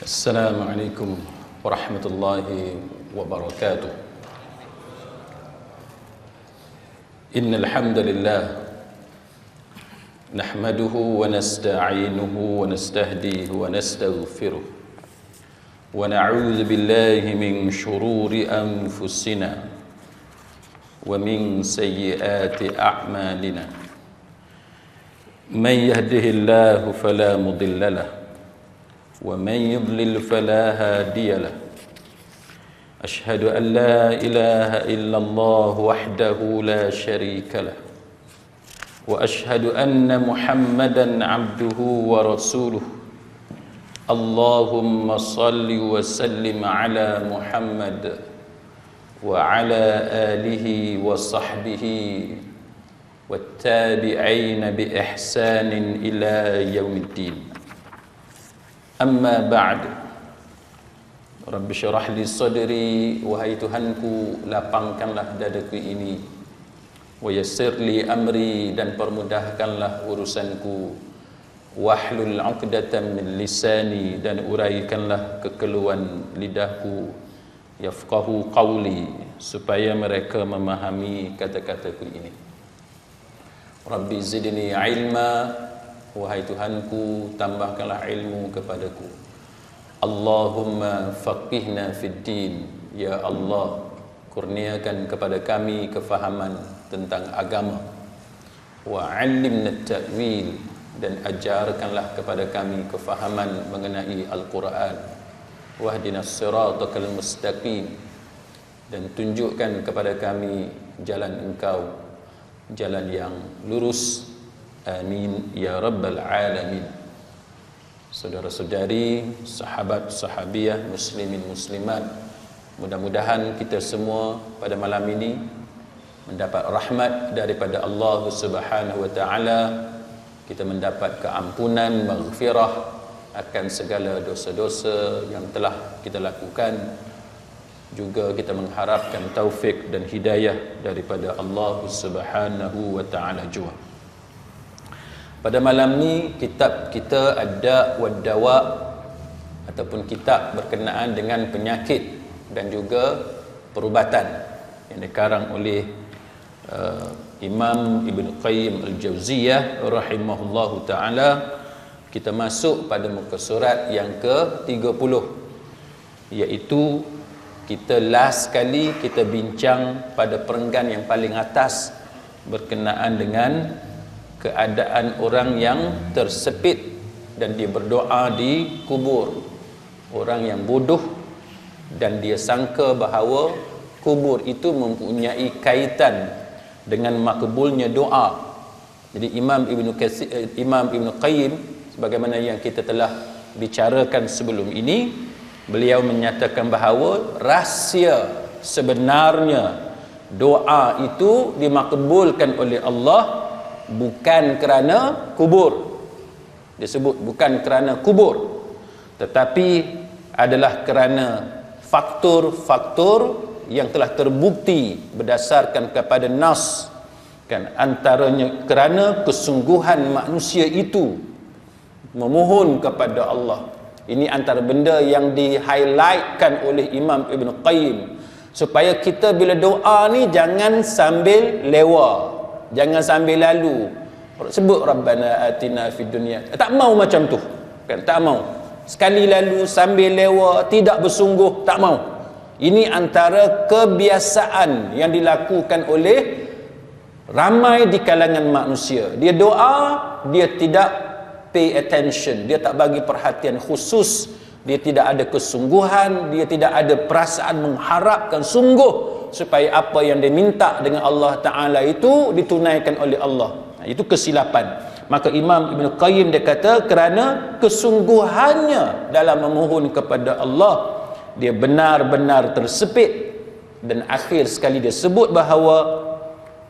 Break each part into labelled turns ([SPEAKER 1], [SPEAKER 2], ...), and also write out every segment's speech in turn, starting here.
[SPEAKER 1] السلام عليكم ورحمة الله وبركاته. إن الحمد لله نحمده ونستعينه ونستهديه ونستغفره ونعوذ بالله من شرور أنفسنا ومن سيئات أعمالنا. من يهده الله فلا مضل له ومن يضلل فلا هادي له. أشهد أن لا إله إلا الله وحده لا شريك له وأشهد أن محمدا عبده ورسوله. اللهم صل وسلم على محمد وعلى آله وصحبه والتابعين بإحسان إلى يوم الدين. Amma ba'd. Rabbi syarah li sadri, wahai Tuhanku, lapangkanlah dadaku ini. Wa yassir li amri, dan permudahkanlah urusanku. Wahlul 'uqdatam min lisani, dan uraikanlah kekeluhan lidahku. Yafqahu qawli, supaya mereka memahami kata-kataku ini. Rabbi zidni ilma, wahai Tuhanku, tambahkanlah ilmu kepadaku. Allahumma faqihna fid din, ya Allah, kurniakan kepada kami kefahaman tentang agama. Wa 'allimna at-ta'wil, dan ajarkanlah kepada kami kefahaman mengenai Al-Quran. Wahdinas siratal mustaqim, dan tunjukkan kepada kami jalan Engkau, jalan yang lurus. Amin ya rabbal alamin. Saudara-saudari, sahabat sahabiah, muslimin muslimat, mudah-mudahan kita semua pada malam ini mendapat rahmat daripada Allah Subhanahu wa taala. Kita mendapat keampunan, maghfirah akan segala dosa-dosa yang telah kita lakukan. Juga kita mengharapkan taufik dan hidayah daripada Allah Subhanahu wa taala jua. Pada malam ni kitab kita Ad-Da' wad-Dawa', ataupun kitab berkenaan dengan penyakit dan juga perubatan yang dikarang oleh Imam Ibn Qayyim Al-Jawziyah rahimahullahu ta'ala. Kita masuk pada muka surat yang ke-30, iaitu kita last kali kita bincang pada perenggan yang paling atas berkenaan dengan keadaan orang yang tersepit dan dia berdoa di kubur. Orang yang bodoh dan dia sangka bahawa kubur itu mempunyai kaitan dengan makbulnya doa. Jadi Imam Ibn Qayyim, sebagaimana yang kita telah bicarakan sebelum ini, beliau menyatakan bahawa rahsia sebenarnya doa itu dimakbulkan oleh Allah bukan kerana kubur. Disebut bukan kerana kubur, tetapi adalah kerana faktor-faktor yang telah terbukti berdasarkan kepada nas, kan, antaranya kerana kesungguhan manusia itu memohon kepada Allah. Ini antara benda yang di-highlightkan oleh Imam Ibn Qayyim, supaya kita bila doa ni jangan sambil lewa, jangan sambil lalu sebut Rabbana atina fid dunya. Tak mau macam tu, kan? Tak mau sekali lalu sambil lewa, tidak bersungguh, tak mau. Ini antara kebiasaan yang dilakukan oleh ramai di kalangan manusia. Dia doa, dia tidak pay attention, dia tak bagi perhatian khusus, dia tidak ada kesungguhan, dia tidak ada perasaan mengharapkan sungguh supaya apa yang dia minta dengan Allah Ta'ala itu ditunaikan oleh Allah. Itu kesilapan. Maka Imam Ibn Qayyim dia kata kerana kesungguhannya dalam memohon kepada Allah, dia benar-benar tersepit. Dan akhir sekali dia sebut bahawa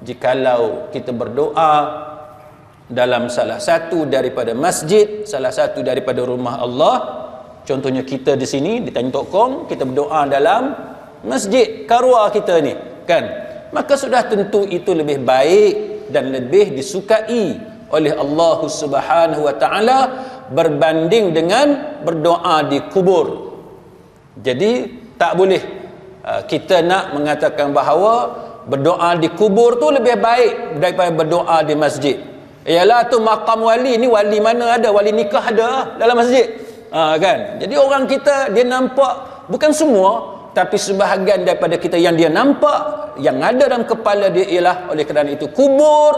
[SPEAKER 1] jikalau kita berdoa dalam salah satu daripada masjid, salah satu daripada rumah Allah, contohnya kita di sini di Tanjung Tok Kong, kita berdoa dalam masjid karua kita ni, kan, maka sudah tentu itu lebih baik dan lebih disukai oleh Allah Subhanahu wa taala berbanding dengan berdoa di kubur. Jadi tak boleh kita nak mengatakan bahawa berdoa di kubur tu lebih baik daripada berdoa di masjid. Ialah tu makam wali ni, wali mana ada? Wali nikah ada dalam masjid. Kan? Jadi orang kita dia nampak, bukan semua, tapi sebahagian daripada kita yang dia nampak, yang ada dalam kepala dia ialah oleh kerana itu kubur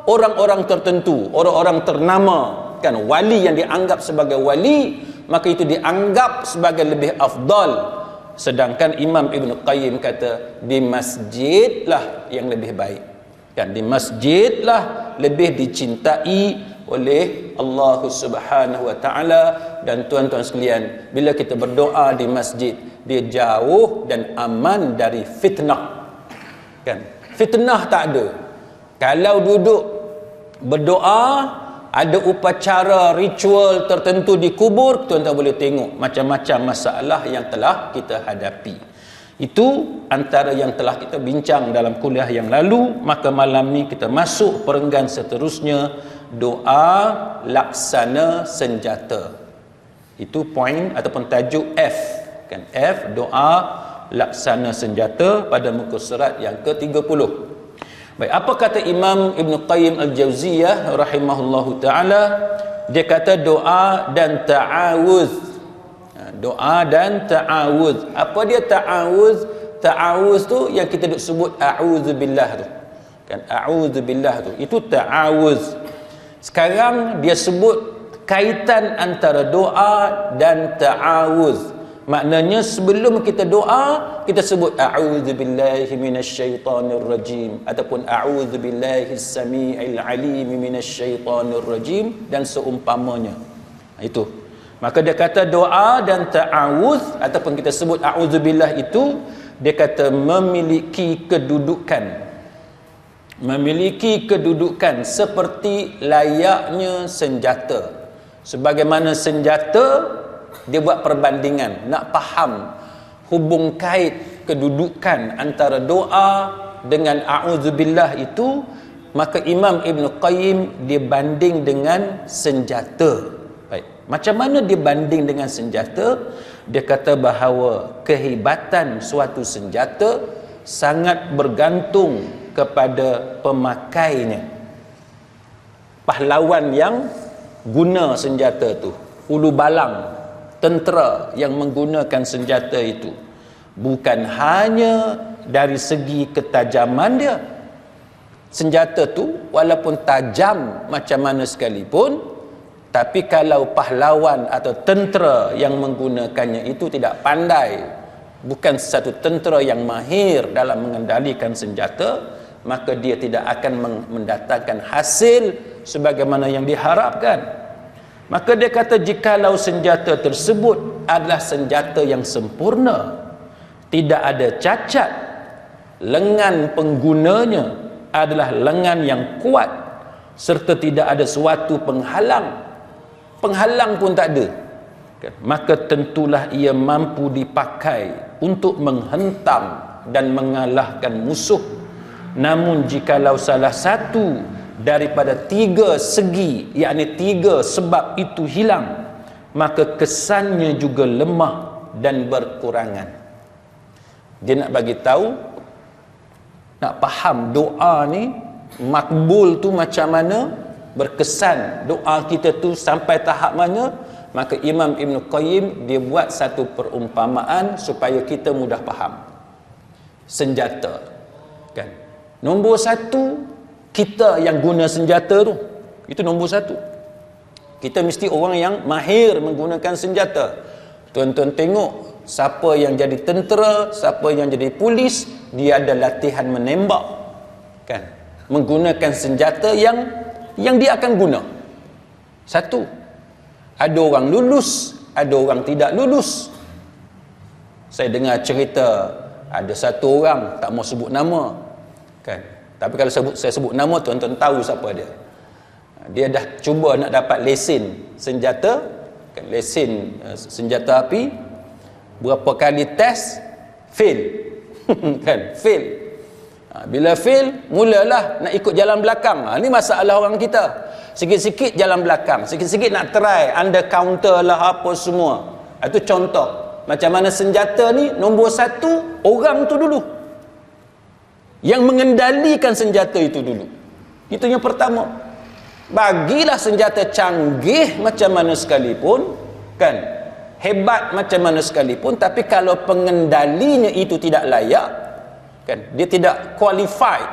[SPEAKER 1] orang-orang tertentu, orang-orang ternama, kan, wali yang dianggap sebagai wali, maka itu dianggap sebagai lebih afdal. Sedangkan Imam Ibn Qayyim kata di masjidlah yang lebih baik, kan, di masjidlah lebih dicintai oleh Allah Subhanahu wa taala. Dan tuan-tuan sekalian, bila kita berdoa di masjid, dia jauh dan aman dari fitnah, kan. Fitnah tak ada. Kalau duduk berdoa, ada upacara ritual tertentu di kubur, tuan-tuan boleh tengok macam-macam masalah yang telah kita hadapi. Itu antara yang telah kita bincang dalam kuliah yang lalu. Maka malam ni kita masuk perenggan seterusnya, doa laksana senjata. Itu poin ataupun tajuk F, kan, F, doa laksana senjata pada muka surat yang ke-30. Baik, apa kata Imam Ibn Qayyim Al-Jauziyah rahimahullahu ta'ala? Dia kata doa dan ta'awuz. Doa dan ta'awuz. Apa dia ta'awuz? Ta'awuz tu yang kita duk sebut a'udzubillah tu, kan, a'udzubillah tu, itu ta'awuz. Sekarang dia sebut kaitan antara doa dan ta'awuz. Maknanya sebelum kita doa, kita sebut a'udzubillahi minasyaitonir rajim ataupun a'udzubillahis samii'il alim minasyaitonir rajim dan seumpamanya. Itu. Maka dia kata doa dan ta'awuz ataupun kita sebut a'udzubillah itu, dia kata memiliki kedudukan seperti layaknya senjata. Sebagaimana senjata, dia buat perbandingan, nak faham hubung kait kedudukan antara doa dengan a'udzubillah itu, maka Imam Ibn Qayyim dia banding dengan senjata. Baik, macam mana dia banding dengan senjata? Dia kata bahawa kehebatan suatu senjata sangat bergantung kepada pemakainya, pahlawan yang guna senjata tu, ulu balang, tentera yang menggunakan senjata itu. Bukan hanya dari segi ketajaman dia, senjata tu walaupun tajam macam mana sekalipun, tapi kalau pahlawan atau tentera yang menggunakannya itu tidak pandai, bukan satu tentera yang mahir dalam mengendalikan senjata, maka dia tidak akan mendatangkan hasil sebagaimana yang diharapkan. Maka dia kata jikalau senjata tersebut adalah senjata yang sempurna, tidak ada cacat, lengan penggunanya adalah lengan yang kuat, serta tidak ada suatu penghalang pun tak ada, maka tentulah ia mampu dipakai untuk menghentam dan mengalahkan musuh. Namun jikalau salah satu daripada tiga segi, yakni tiga sebab itu hilang, maka kesannya juga lemah dan berkurangan. Dia nak bagi tahu, nak faham doa ni makbul tu macam mana, berkesan doa kita tu sampai tahap mana, maka Imam Ibn Qayyim dia buat satu perumpamaan supaya kita mudah faham. Senjata, kan, nombor satu, kita yang guna senjata tu, itu nombor satu. Kita mesti orang yang mahir menggunakan senjata. Tuan-tuan tengok siapa yang jadi tentera, siapa yang jadi polis, dia ada latihan menembak, kan, menggunakan senjata yang dia akan guna. Satu, ada orang lulus, ada orang tidak lulus. Saya dengar cerita ada satu orang, tak mau sebut nama, kan, tapi kalau saya sebut nama, tuan-tuan tahu siapa dia. Dia dah cuba nak dapat lesen senjata, kan, lesen senjata api, berapa kali test fail kan, fail. Bila fail, mulalah nak ikut jalan belakang. Ini masalah orang kita. Sikit-sikit jalan belakang, sikit-sikit nak try under counter lah apa semua. Itu contoh macam mana senjata ni. Nombor satu, orang tu dulu yang mengendalikan senjata itu dulu. Itu yang pertama. Bagilah senjata canggih macam mana sekalipun, kan, hebat macam mana sekalipun, tapi kalau pengendalinya itu tidak layak, kan, dia tidak qualified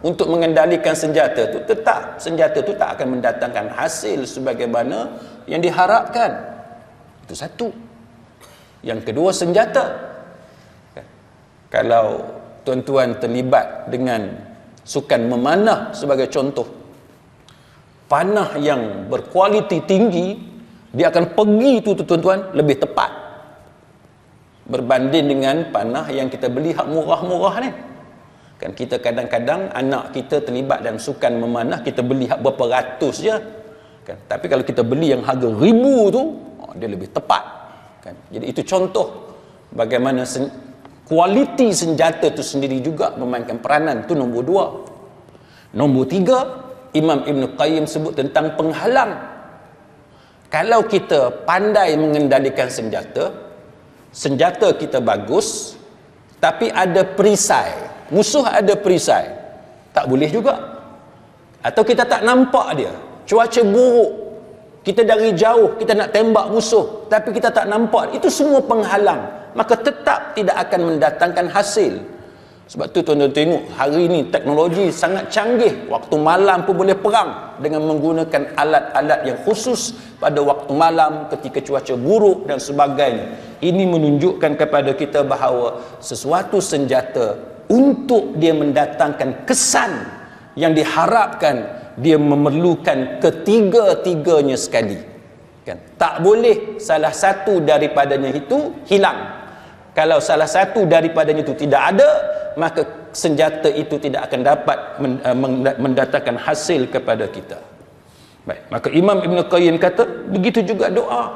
[SPEAKER 1] untuk mengendalikan senjata itu, tetap senjata itu tak akan mendatangkan hasil sebagaimana yang diharapkan. Itu satu. Yang kedua, senjata. Kalau tuan-tuan terlibat dengan sukan memanah sebagai contoh, panah yang berkualiti tinggi, dia akan pergi tu tuan-tuan lebih tepat berbanding dengan panah yang kita beli hak murah-murah ni. Kan kita kadang-kadang anak kita terlibat dalam sukan memanah, kita beli hak berapa ratus je, kan. Tapi kalau kita beli yang harga ribu tu, dia lebih tepat, kan. Jadi itu contoh bagaimana kualiti senjata tu sendiri juga memainkan peranan. Tu nombor dua. Nombor tiga, Imam Ibn Qayyim sebut tentang penghalang. Kalau kita pandai mengendalikan senjata kita bagus, tapi ada perisai, musuh ada perisai, tak boleh juga. Atau kita tak nampak dia, cuaca buruk, kita dari jauh kita nak tembak musuh tapi kita tak nampak, itu semua penghalang, maka tetap tidak akan mendatangkan hasil. Sebab tu tuan-tuan tengok hari ni teknologi sangat canggih, waktu malam pun boleh perang dengan menggunakan alat-alat yang khusus pada waktu malam ketika cuaca buruk dan sebagainya. Ini menunjukkan kepada kita bahawa sesuatu senjata untuk dia mendatangkan kesan yang diharapkan, dia memerlukan ketiga-tiganya sekali, kan? Tak boleh salah satu daripadanya itu hilang. Kalau salah satu daripadanya itu tidak ada, maka senjata itu tidak akan dapat mendatangkan hasil kepada kita. Baik, maka Imam Ibn Qayyim kata begitu juga doa.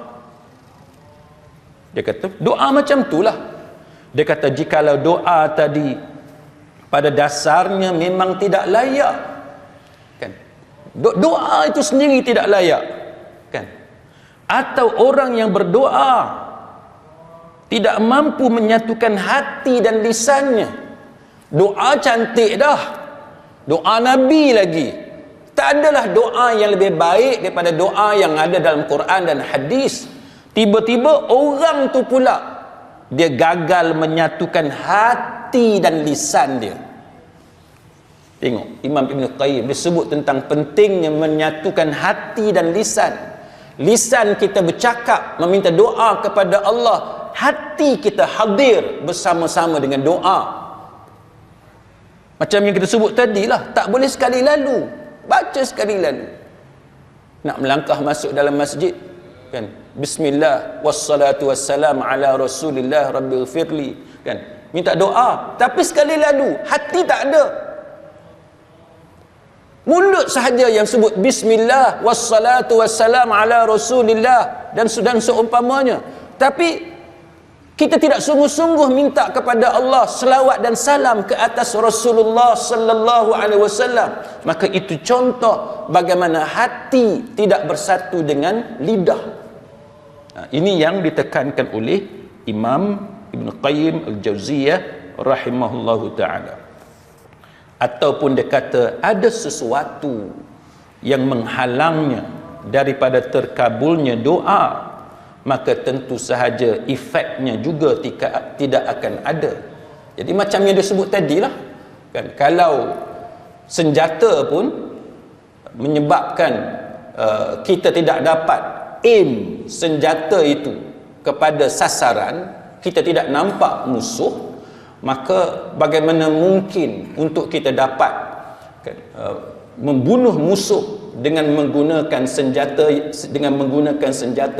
[SPEAKER 1] Dia kata doa macam itulah. Dia kata jikalau doa tadi pada dasarnya memang tidak layak, kan, doa itu sendiri tidak layak, kan, atau orang yang berdoa tidak mampu menyatukan hati dan lisannya, doa cantik dah, doa Nabi lagi, tak adalah doa yang lebih baik daripada doa yang ada dalam Quran dan hadis. Tiba-tiba orang tu pula dia gagal menyatukan hati dan lisan dia. Tengok Imam Ibn Qayyim dia sebut tentang pentingnya menyatukan hati dan lisan. Lisan kita bercakap meminta doa kepada Allah, hati kita hadir bersama-sama dengan doa. Macam yang kita sebut tadilah, tak boleh sekali lalu, baca sekali lalu. Nak melangkah masuk dalam masjid, kan, bismillah wassalatu wassalam ala rasulillah rabbighfirli, kan, minta doa, tapi sekali lalu hati tak ada. Mulut sahaja yang sebut bismillah wassalatu wassalam ala rasulillah dan seumpamanya, tapi kita tidak sungguh-sungguh minta kepada Allah selawat dan salam ke atas Rasulullah sallallahu alaihi wasallam, maka itu contoh bagaimana hati tidak bersatu dengan lidah. Ini yang ditekankan oleh Imam Ibn Qayyim Al-Jauziyah rahimahullahu ta'ala. Ataupun dia kata ada sesuatu yang menghalangnya daripada terkabulnya doa, maka tentu sahaja efeknya juga tidak akan ada. Jadi macam yang disebut tadilah, kan, kalau senjata pun menyebabkan kita tidak dapat aim senjata itu kepada sasaran, kita tidak nampak musuh, maka bagaimana mungkin untuk kita dapat, kan, membunuh musuh dengan menggunakan senjata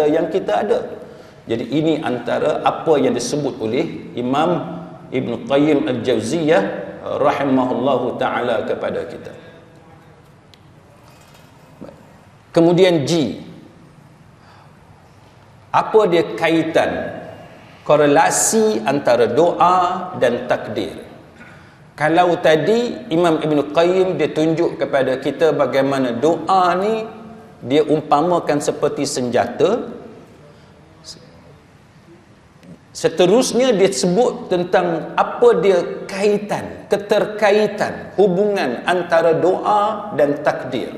[SPEAKER 1] yang kita ada. Jadi ini antara apa yang disebut oleh Imam Ibn Qayyim Al-Jauziyah rahimahullahu ta'ala kepada kita. Kemudian G, apa dia kaitan korelasi antara doa dan takdir? Kalau tadi Imam Ibn Qayyim dia tunjuk kepada kita bagaimana doa ni dia umpamakan seperti senjata, seterusnya dia sebut tentang apa dia kaitan, keterkaitan, hubungan antara doa dan takdir.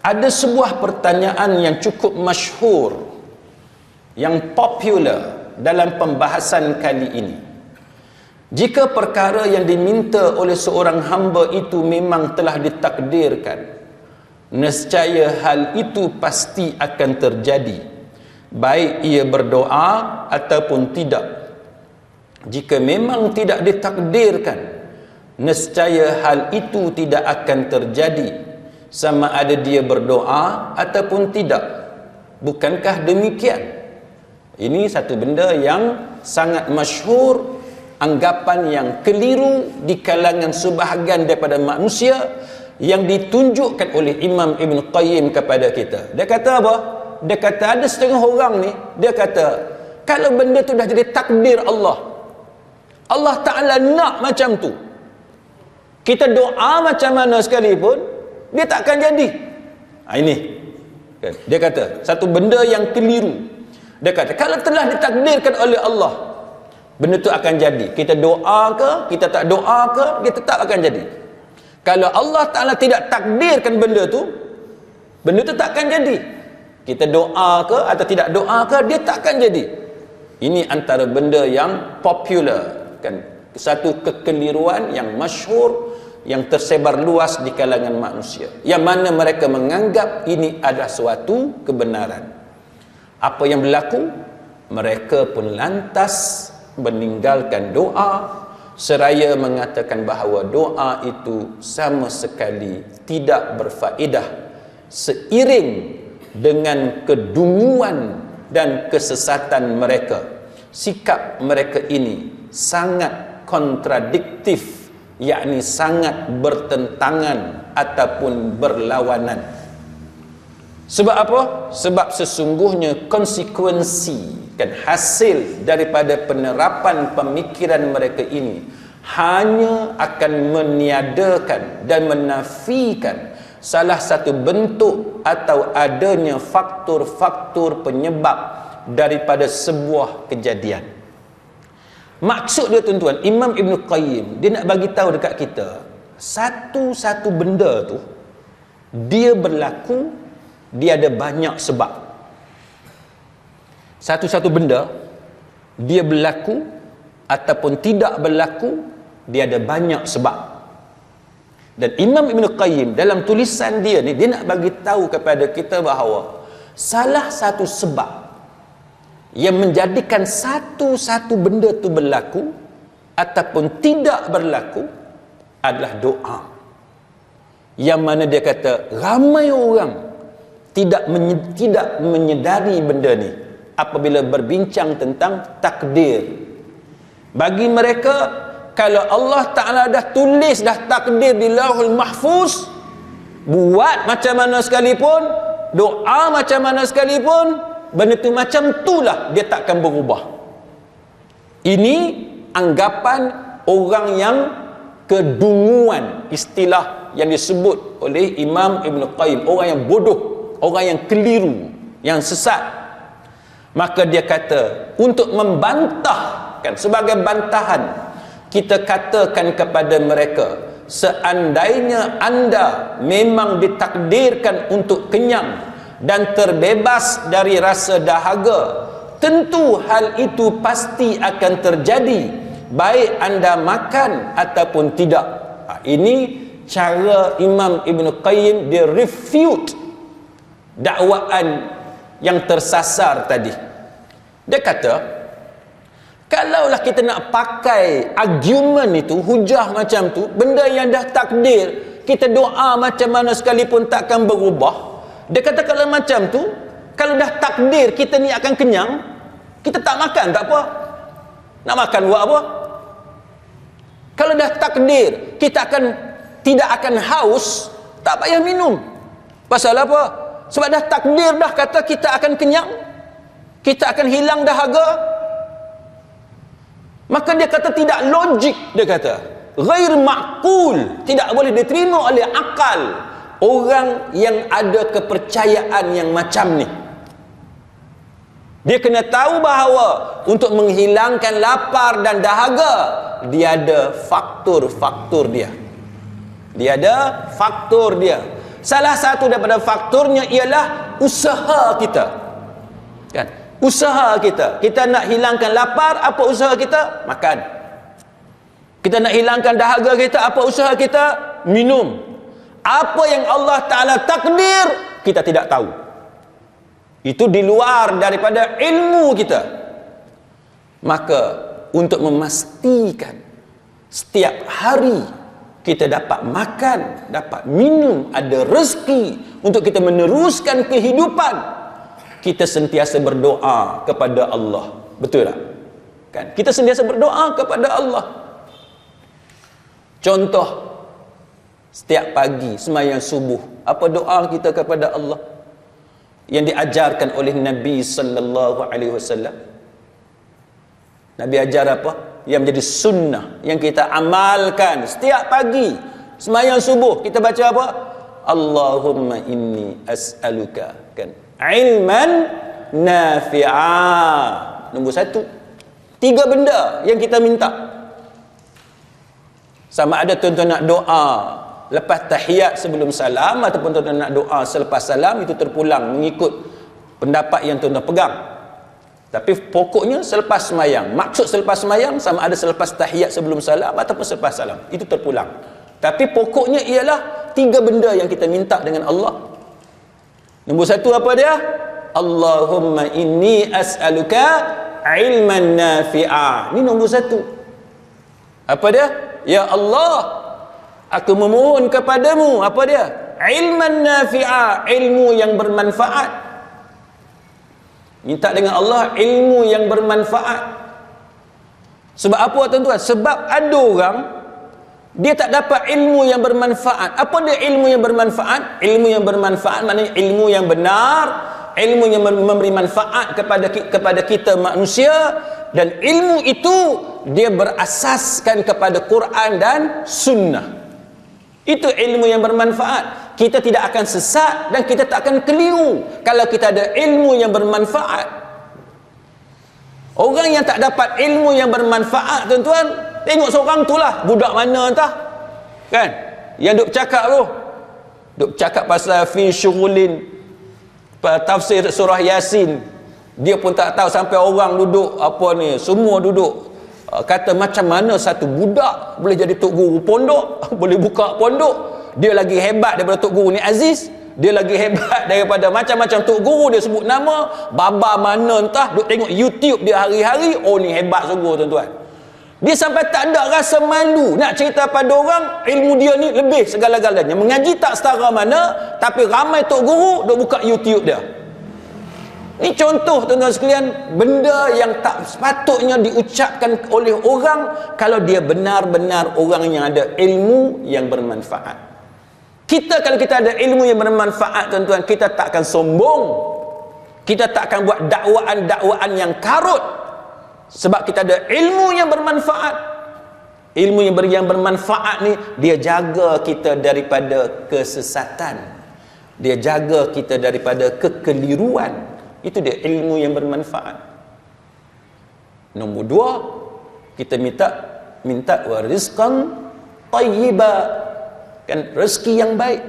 [SPEAKER 1] Ada sebuah pertanyaan yang cukup masyhur, yang popular dalam pembahasan kali ini. Jika perkara yang diminta oleh seorang hamba itu memang telah ditakdirkan, nescaya hal itu pasti akan terjadi, baik ia berdoa ataupun tidak. Jika memang tidak ditakdirkan, nescaya hal itu tidak akan terjadi, sama ada dia berdoa ataupun tidak. Bukankah demikian? Ini satu benda yang sangat masyhur, anggapan yang keliru di kalangan sebahagian daripada manusia, yang ditunjukkan oleh Imam Ibn Qayyim kepada kita. Dia kata apa? Dia kata ada setengah orang ni, dia kata kalau benda tu dah jadi takdir Allah, Allah Ta'ala nak macam tu, kita doa macam mana sekalipun dia tak akan jadi. Ini dia kata satu benda yang keliru. Dia kata kalau telah ditakdirkan oleh Allah, benda tu akan jadi. Kita doa ke, kita tak doa ke, dia tetap akan jadi. Kalau Allah Ta'ala tidak takdirkan benda tu tak akan jadi. Kita doa ke atau tidak doa ke, dia tak akan jadi. Ini antara benda yang popular, kan? Satu kekeliruan yang masyhur, yang tersebar luas di kalangan manusia, yang mana mereka menganggap ini adalah suatu kebenaran. Apa yang berlaku? Mereka pun lantas meninggalkan doa, seraya mengatakan bahawa doa itu sama sekali tidak berfaedah, seiring dengan kedunguan dan kesesatan mereka. Sikap mereka ini sangat kontradiktif, yakni sangat bertentangan ataupun berlawanan. Sebab apa? Sebab sesungguhnya konsekuensi, kan, hasil daripada penerapan pemikiran mereka ini hanya akan meniadakan dan menafikan salah satu bentuk atau adanya faktor-faktor penyebab daripada sebuah kejadian. Maksud dia tuan-tuan, Imam Ibn Qayyim dia nak bagi tahu dekat kita, satu-satu benda tu dia berlaku, dia ada banyak sebab. Satu-satu benda dia berlaku ataupun tidak berlaku, dia ada banyak sebab. Dan Imam Ibn Qayyim dalam tulisan dia ni, dia nak bagi tahu kepada kita bahawa salah satu sebab yang menjadikan satu-satu benda tu berlaku ataupun tidak berlaku adalah doa. Yang mana dia kata ramai orang tidak menyedari benda ni apabila berbincang tentang takdir. Bagi mereka, kalau Allah Ta'ala dah tulis, dah takdir di Lauhul Mahfuz, buat macam mana sekalipun, doa macam mana sekalipun, benda tu macam itulah, dia takkan berubah. Ini anggapan orang yang kedunguan, istilah yang disebut oleh Imam Ibn Qayyim, orang yang bodoh, orang yang keliru, yang sesat. Maka dia kata, untuk membantahkan, sebagai bantahan, kita katakan kepada mereka, seandainya anda memang ditakdirkan untuk kenyang dan terbebas dari rasa dahaga, tentu hal itu pasti akan terjadi, baik anda makan ataupun tidak. Ini cara Imam Ibn Qayyim dia refute dakwaan yang tersasar tadi. Dia kata, kalaulah kita nak pakai argument itu, hujah macam tu, benda yang dah takdir, kita doa macam mana sekalipun takkan berubah. Dia kata kalau macam tu, kalau dah takdir kita ni akan kenyang, kita tak makan tak apa. Nak makan buat apa? Kalau dah takdir kita tidak akan haus, tak payah minum. Pasal apa? Sebab dah takdir dah kata kita akan kenyang, kita akan hilang dahaga. Maka dia kata tidak logik, dia kata ghair ma'qul, tidak boleh diterima oleh akal orang yang ada kepercayaan yang macam ni. Dia kena tahu bahawa untuk menghilangkan lapar dan dahaga, dia ada faktor-faktor dia. Dia ada faktor dia. Salah satu daripada faktornya ialah usaha kita. Kan? Usaha kita. Kita nak hilangkan lapar, apa usaha kita? Makan. Kita nak hilangkan dahaga kita, apa usaha kita? Minum. Apa yang Allah Ta'ala takdir, kita tidak tahu. Itu di luar daripada ilmu kita. Maka untuk memastikan setiap hari kita dapat makan, dapat minum, ada rezeki untuk kita meneruskan kehidupan, kita sentiasa berdoa kepada Allah. Betul tak? Kan? Kita sentiasa berdoa kepada Allah. Contoh, setiap pagi sembahyang subuh, apa doa kita kepada Allah yang diajarkan oleh Nabi sallallahu alaihi wasallam? Nabi ajar apa? Yang menjadi sunnah yang kita amalkan setiap pagi sembahyang subuh, kita baca apa? Allahumma inni as'aluka, kan, ilman nafi'ah. Nombor 1. 3 benda yang kita minta. Sama ada tuan-tuan nak doa lepas tahiyat sebelum salam, ataupun tuan-tuan nak doa selepas salam, itu terpulang mengikut pendapat yang tuan-tuan pegang. Tapi pokoknya selepas semayang. Maksud selepas semayang sama ada selepas tahiyat sebelum salam ataupun selepas salam, itu terpulang. Tapi pokoknya ialah 3 benda yang kita minta dengan Allah. Nombor 1 apa dia? Allahumma inni as'aluka ilman nafi'ah. Ini nombor 1. Apa dia? Ya Allah, aku memohon kepadamu, apa dia? Ilman nafi'ah, ilmu yang bermanfaat. Minta dengan Allah ilmu yang bermanfaat. Sebab apa tuan-tuan? Sebab ada orang dia tak dapat ilmu yang bermanfaat. Apa dia ilmu yang bermanfaat? Ilmu yang bermanfaat maknanya ilmu yang benar, ilmu yang memberi manfaat kepada kita manusia, dan ilmu itu dia berasaskan kepada Quran dan sunnah. Itu ilmu yang bermanfaat. Kita tidak akan sesat dan kita tak akan keliru kalau kita ada ilmu yang bermanfaat. Orang yang tak dapat ilmu yang bermanfaat, tuan-tuan, tengok seorang tu lah, budak mana entah, kan, yang duk cakap tu, duk cakap pasal fi syughulin, tafsir surah Yasin, dia pun tak tahu, sampai orang duduk apa ni, semua duduk kata macam mana satu budak boleh jadi tok guru pondok, boleh buka pondok. Dia lagi hebat daripada tok guru ni Aziz, dia lagi hebat daripada macam-macam tok guru, dia sebut nama baba mana entah, duk tengok YouTube dia hari-hari. Oh, ni hebat sungguh tuan-tuan. Dia sampai tak ada rasa malu nak cerita pada orang ilmu dia ni lebih segala-galanya. Mengaji tak setara mana, tapi ramai tok guru duk buka YouTube dia. Ini contoh tuan-tuan sekalian, benda yang tak sepatutnya diucapkan oleh orang kalau dia benar-benar orang yang ada ilmu yang bermanfaat. Kita kalau kita ada ilmu yang bermanfaat, tuan-tuan, kita tak akan sombong. Kita tak akan buat dakwaan-dakwaan yang karut. Sebab kita ada ilmu yang bermanfaat. Ilmu yang bermanfaat ni, dia jaga kita daripada kesesatan. Dia jaga kita daripada kekeliruan. Itu dia ilmu yang bermanfaat. Nombor 2, kita minta wa rizqan tayyiba, kan, rezeki yang baik.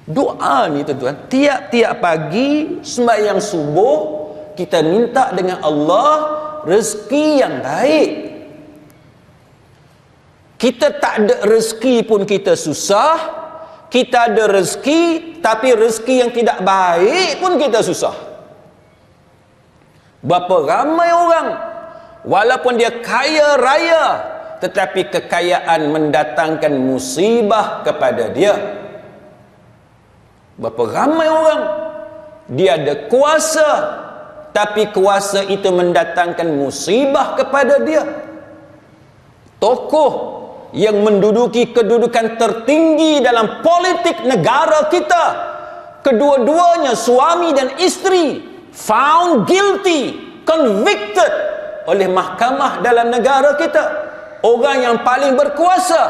[SPEAKER 1] Doa ni tuan-tuan, tiap-tiap pagi sembahyang subuh kita minta dengan Allah rezeki yang baik. Kita tak ada rezeki pun kita susah, kita ada rezeki tapi rezeki yang tidak baik pun kita susah. Berapa ramai orang walaupun dia kaya raya, tetapi kekayaan mendatangkan musibah kepada dia. Berapa ramai orang dia ada kuasa, tapi kuasa itu mendatangkan musibah kepada dia. Tokoh yang menduduki kedudukan tertinggi dalam politik negara kita, kedua-duanya suami dan isteri found guilty, convicted oleh mahkamah dalam negara kita. orang yang paling berkuasa,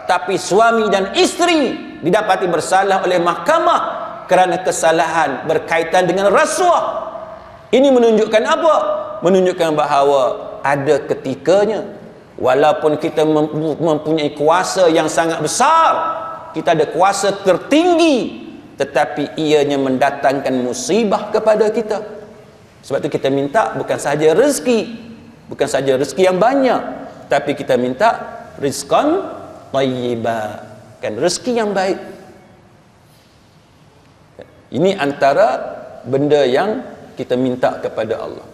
[SPEAKER 1] tapi suami dan isteri didapati bersalah oleh mahkamah kerana kesalahan berkaitan dengan rasuah. Ini menunjukkan apa? Menunjukkan bahawa ada ketikanya, walaupun kita mempunyai kuasa yang sangat besar, kita ada kuasa tertinggi, tetapi ianya mendatangkan musibah kepada kita. Sebab itu kita minta bukan sahaja rezeki yang banyak, tapi kita minta rizqan tayyiba, kan, rezeki yang baik. Ini antara benda yang kita minta kepada Allah.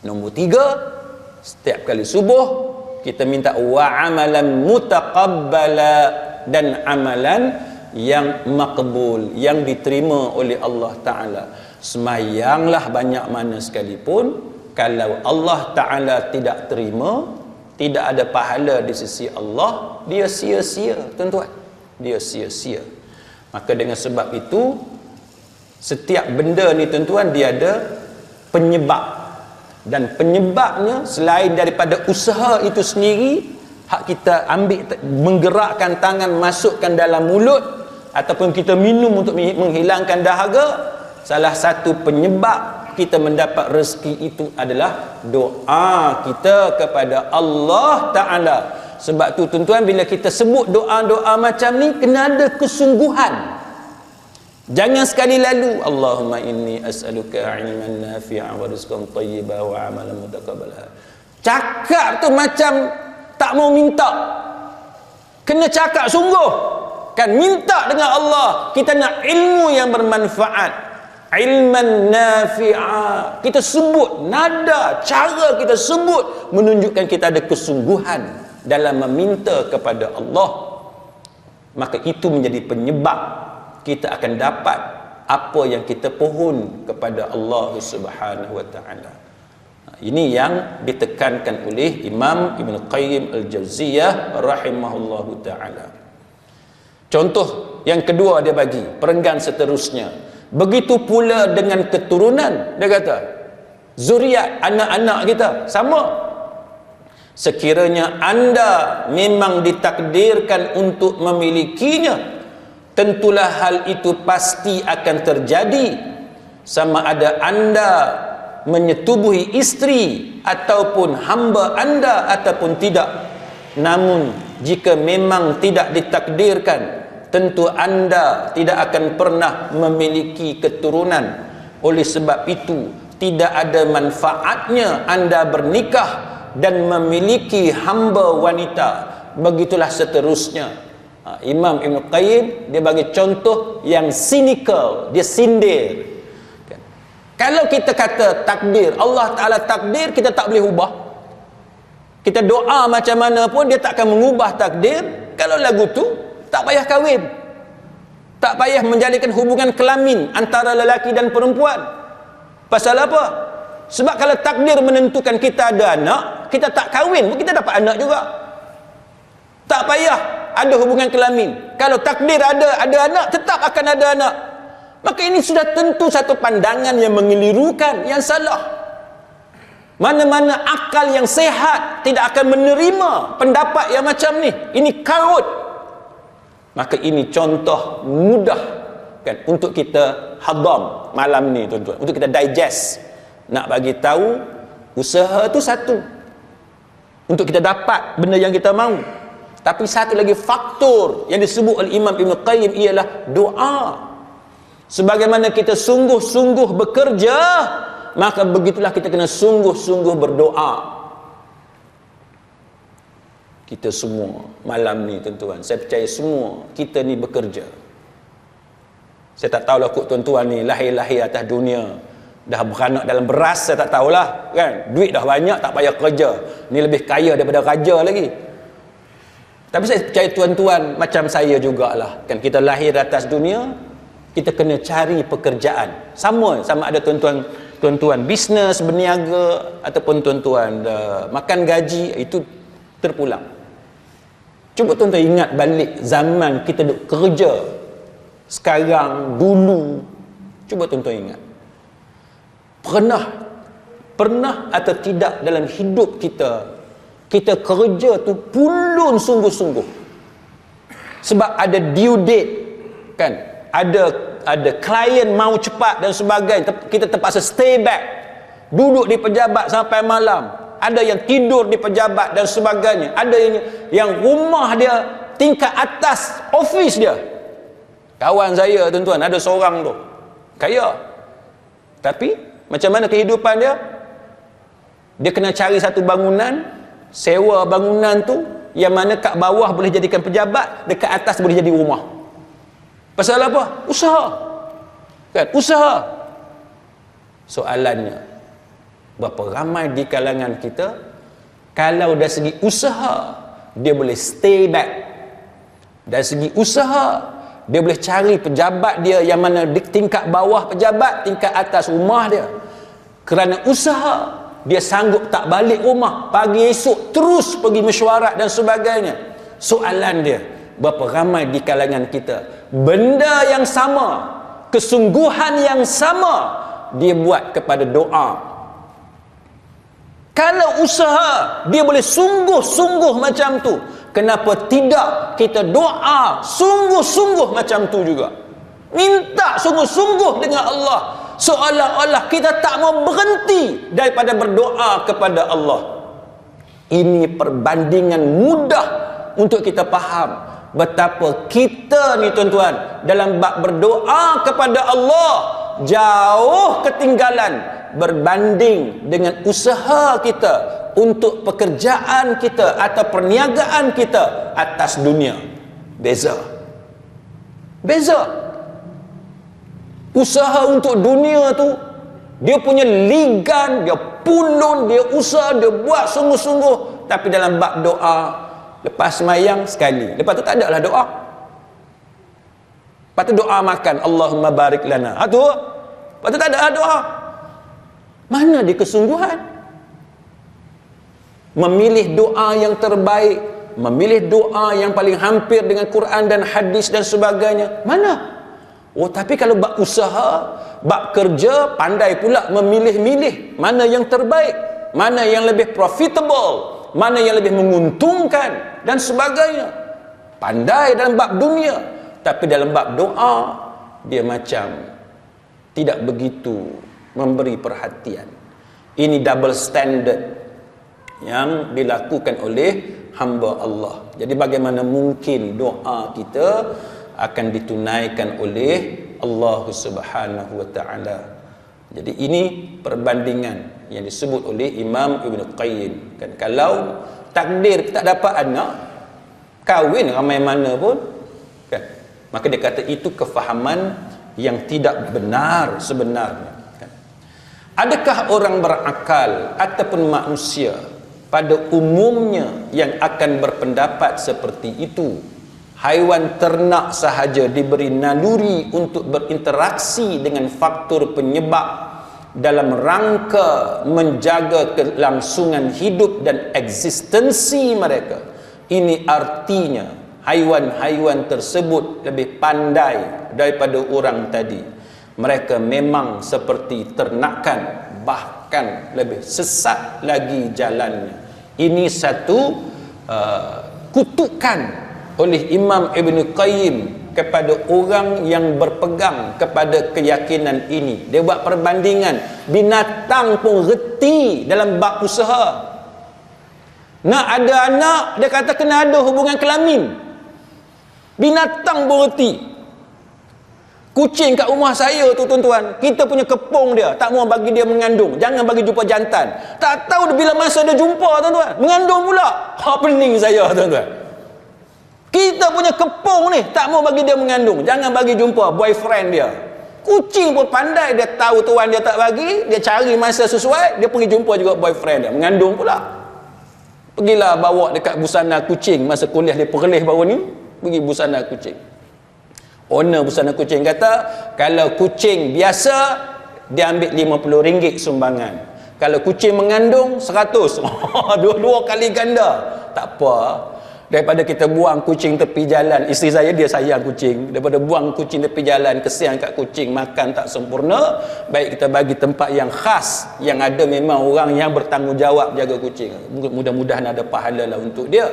[SPEAKER 1] Nombor 3, setiap kali subuh kita minta wa amalan mutaqabbala, dan amalan yang makbul, yang diterima oleh Allah Ta'ala. Semayanglah banyak mana sekalipun, kalau Allah Ta'ala tidak terima, tidak ada pahala di sisi Allah, dia sia-sia, tuan-tuan, dia sia-sia. Maka dengan sebab itu, setiap benda ni tuan-tuan, dia ada penyebab, dan penyebabnya selain daripada usaha itu sendiri, hak kita ambil, menggerakkan tangan, masukkan dalam mulut, ataupun kita minum untuk menghilangkan dahaga, salah satu penyebab kita mendapat rezeki itu adalah doa kita kepada Allah Ta'ala. Sebab tu tuan-tuan, bila kita sebut doa-doa macam ni, kena ada kesungguhan. Jangan sekali lalu Allahumma inni as'aluka ilman nafi'an wa rizqan tayyiban wa amalan mutaqabbala. Cakap tu macam tak mau minta. Kena cakap sungguh. Kan, minta dengan Allah. Kita nak ilmu yang bermanfaat, ilman nafi'a. Kita sebut nada, cara kita sebut menunjukkan kita ada kesungguhan dalam meminta kepada Allah. Maka itu menjadi penyebab kita akan dapat apa yang kita pohon kepada Allah Subhanahu wa Ta'ala. Ini yang ditekankan oleh Imam Ibn Qayyim Al-Jauziyah rahimahullahu ta'ala. Contoh yang kedua dia bagi, perenggan seterusnya. Begitu pula dengan keturunan. Dia kata, zuriat, anak-anak kita, sama. Sekiranya anda memang ditakdirkan untuk memilikinya, tentulah hal itu pasti akan terjadi, sama ada anda menyetubuhi isteri ataupun hamba anda ataupun tidak. Namun jika memang tidak ditakdirkan, tentu anda tidak akan pernah memiliki keturunan. Oleh sebab itu, tidak ada manfaatnya anda bernikah dan memiliki hamba wanita. Begitulah seterusnya. Imam Ibn Qayyim dia bagi contoh yang cynical, dia sindir. Kalau kita kata takdir, Allah Ta'ala takdir, kita tak boleh ubah. Kita doa macam mana pun, dia tak akan mengubah takdir. Kalau lagu tu, tak payah kahwin, tak payah menjadikan hubungan kelamin antara lelaki dan perempuan. Pasal apa? Sebab kalau takdir menentukan kita ada anak, kita tak kahwin pun kita dapat anak juga. Tak payah ada hubungan kelamin. Kalau takdir ada anak, tetap akan ada anak. Maka ini sudah tentu satu pandangan yang mengelirukan, yang salah. Mana-mana akal yang sehat tidak akan menerima pendapat yang macam ni. Ini karut. Maka ini contoh mudah, kan, untuk kita hadam malam ni, tuan-tuan, untuk kita digest. Nak bagi tahu usaha tu satu, untuk kita dapat benda yang kita mahu. Tapi satu lagi faktor yang disebut oleh Imam Ibn Qayyim ialah doa. Sebagaimana kita sungguh-sungguh bekerja, maka begitulah kita kena sungguh-sungguh berdoa. Kita semua malam ni, tuan-tuan, saya percaya semua kita ni bekerja. Saya tak tahulah kok tuan-tuan ni lahir-lahir atas dunia dah beranak dalam beras, saya tak tahulah, kan. Duit dah banyak, tak payah kerja. Ni lebih kaya daripada raja lagi. Tapi saya percaya tuan-tuan macam saya jugalah, kan, kita lahir atas dunia, kita kena cari pekerjaan. Sama ada tuan-tuan bisnes, berniaga, ataupun tuan-tuan makan gaji, itu terpulang. Cuba tuan-tuan ingat balik zaman kita duk kerja sekarang, dulu. Cuba tuan-tuan ingat, pernah atau tidak dalam hidup kita kita kerja tu pulun sungguh-sungguh. Sebab ada due date, kan? Ada klien mau cepat dan sebagainya, kita terpaksa stay back, duduk di pejabat sampai malam. Ada yang tidur di pejabat dan sebagainya. Ada yang rumah dia tingkat atas office dia. Kawan saya tuan-tuan, ada seorang tu kaya, tapi macam mana kehidupan dia? Dia kena cari satu bangunan, sewa bangunan tu, yang mana kat bawah boleh jadikan pejabat, dekat atas boleh jadi rumah. Pasal apa? Usaha, kan? Usaha. Soalannya, berapa ramai di kalangan kita, kalau dari segi usaha dia boleh stay back, dari segi usaha dia boleh cari pejabat dia yang mana di tingkat bawah pejabat, tingkat atas rumah dia. Kerana usaha, dia sanggup tak balik rumah, pagi esok terus pergi mesyuarat dan sebagainya. Soalan dia, berapa ramai di kalangan kita benda yang sama, kesungguhan yang sama dia buat kepada doa. Kalau usaha dia boleh sungguh-sungguh macam tu, kenapa tidak kita doa sungguh-sungguh macam tu juga? Minta sungguh-sungguh dengan Allah, seolah-olah kita tak mau berhenti daripada berdoa kepada Allah. Ini perbandingan mudah untuk kita faham betapa kita ni tuan-tuan dalam bab berdoa kepada Allah jauh ketinggalan berbanding dengan usaha kita untuk pekerjaan kita atau perniagaan kita atas dunia. Beza. Usaha untuk dunia tu, dia punya ligan, dia pulun, dia usaha, dia buat sungguh-sungguh. Tapi dalam bab doa, lepas semayang sekali, lepas tu tak ada lah doa. Lepas tu doa makan, Allahumma barik lana. Lepas tu tak ada doa. Mana dia kesungguhan? Memilih doa yang terbaik, memilih doa yang paling hampir dengan Quran dan hadis dan sebagainya. Mana? Oh, tapi kalau bab usaha, bab kerja, pandai pula memilih-milih mana yang terbaik, mana yang lebih profitable, mana yang lebih menguntungkan dan sebagainya. Pandai dalam bab dunia, tapi dalam bab doa dia macam tidak begitu memberi perhatian. Ini double standard yang dilakukan oleh hamba Allah. Jadi bagaimana mungkin doa kita akan ditunaikan oleh Allah Subhanahu wa taala? Jadi ini perbandingan yang disebut oleh Imam Ibn Qayyim, kan, kalau takdir tak dapat anak, kahwin ramai mana pun, kan, maka dia kata itu kefahaman yang tidak benar sebenarnya, kan. Adakah orang berakal ataupun manusia pada umumnya yang akan berpendapat seperti itu? Haiwan ternak sahaja diberi naluri untuk berinteraksi dengan faktor penyebab dalam rangka menjaga kelangsungan hidup dan eksistensi mereka. Ini artinya haiwan-haiwan tersebut lebih pandai daripada orang tadi. Mereka memang seperti ternakan, bahkan lebih sesat lagi jalannya. Ini satu kutukan oleh Imam Ibn Qayyim kepada orang yang berpegang kepada keyakinan ini. Dia buat perbandingan, binatang pun reti dalam bab usaha. Nak ada anak, dia kata kena ada hubungan kelamin. Binatang pun reti. Kucing kat rumah saya tu tuan-tuan, kita punya kepung dia, tak mau bagi dia mengandung, jangan bagi jumpa jantan. Tak tahu bila masa dia jumpa tuan-tuan, mengandung pula. Pening saya tuan-tuan. Kita punya kepung ni tak mau bagi dia mengandung, jangan bagi jumpa boyfriend dia. Kucing pun pandai, dia tahu tuan dia tak bagi, dia cari masa sesuai, dia pergi jumpa juga boyfriend dia, mengandung pula. Pergilah bawa dekat busana kucing masa kuliah di Perlis baru ni, pergi busana kucing. Owner busana kucing kata, kalau kucing biasa dia ambil RM50 sumbangan. Kalau kucing mengandung 100. Dua-dua kali ganda. Tak apa. Daripada kita buang kucing tepi jalan, isteri saya dia sayang kucing, daripada buang kucing tepi jalan, kesian kat kucing, makan tak sempurna, baik kita bagi tempat yang khas, yang ada memang orang yang bertanggungjawab jaga kucing. Mudah-mudahan ada pahala lah untuk dia.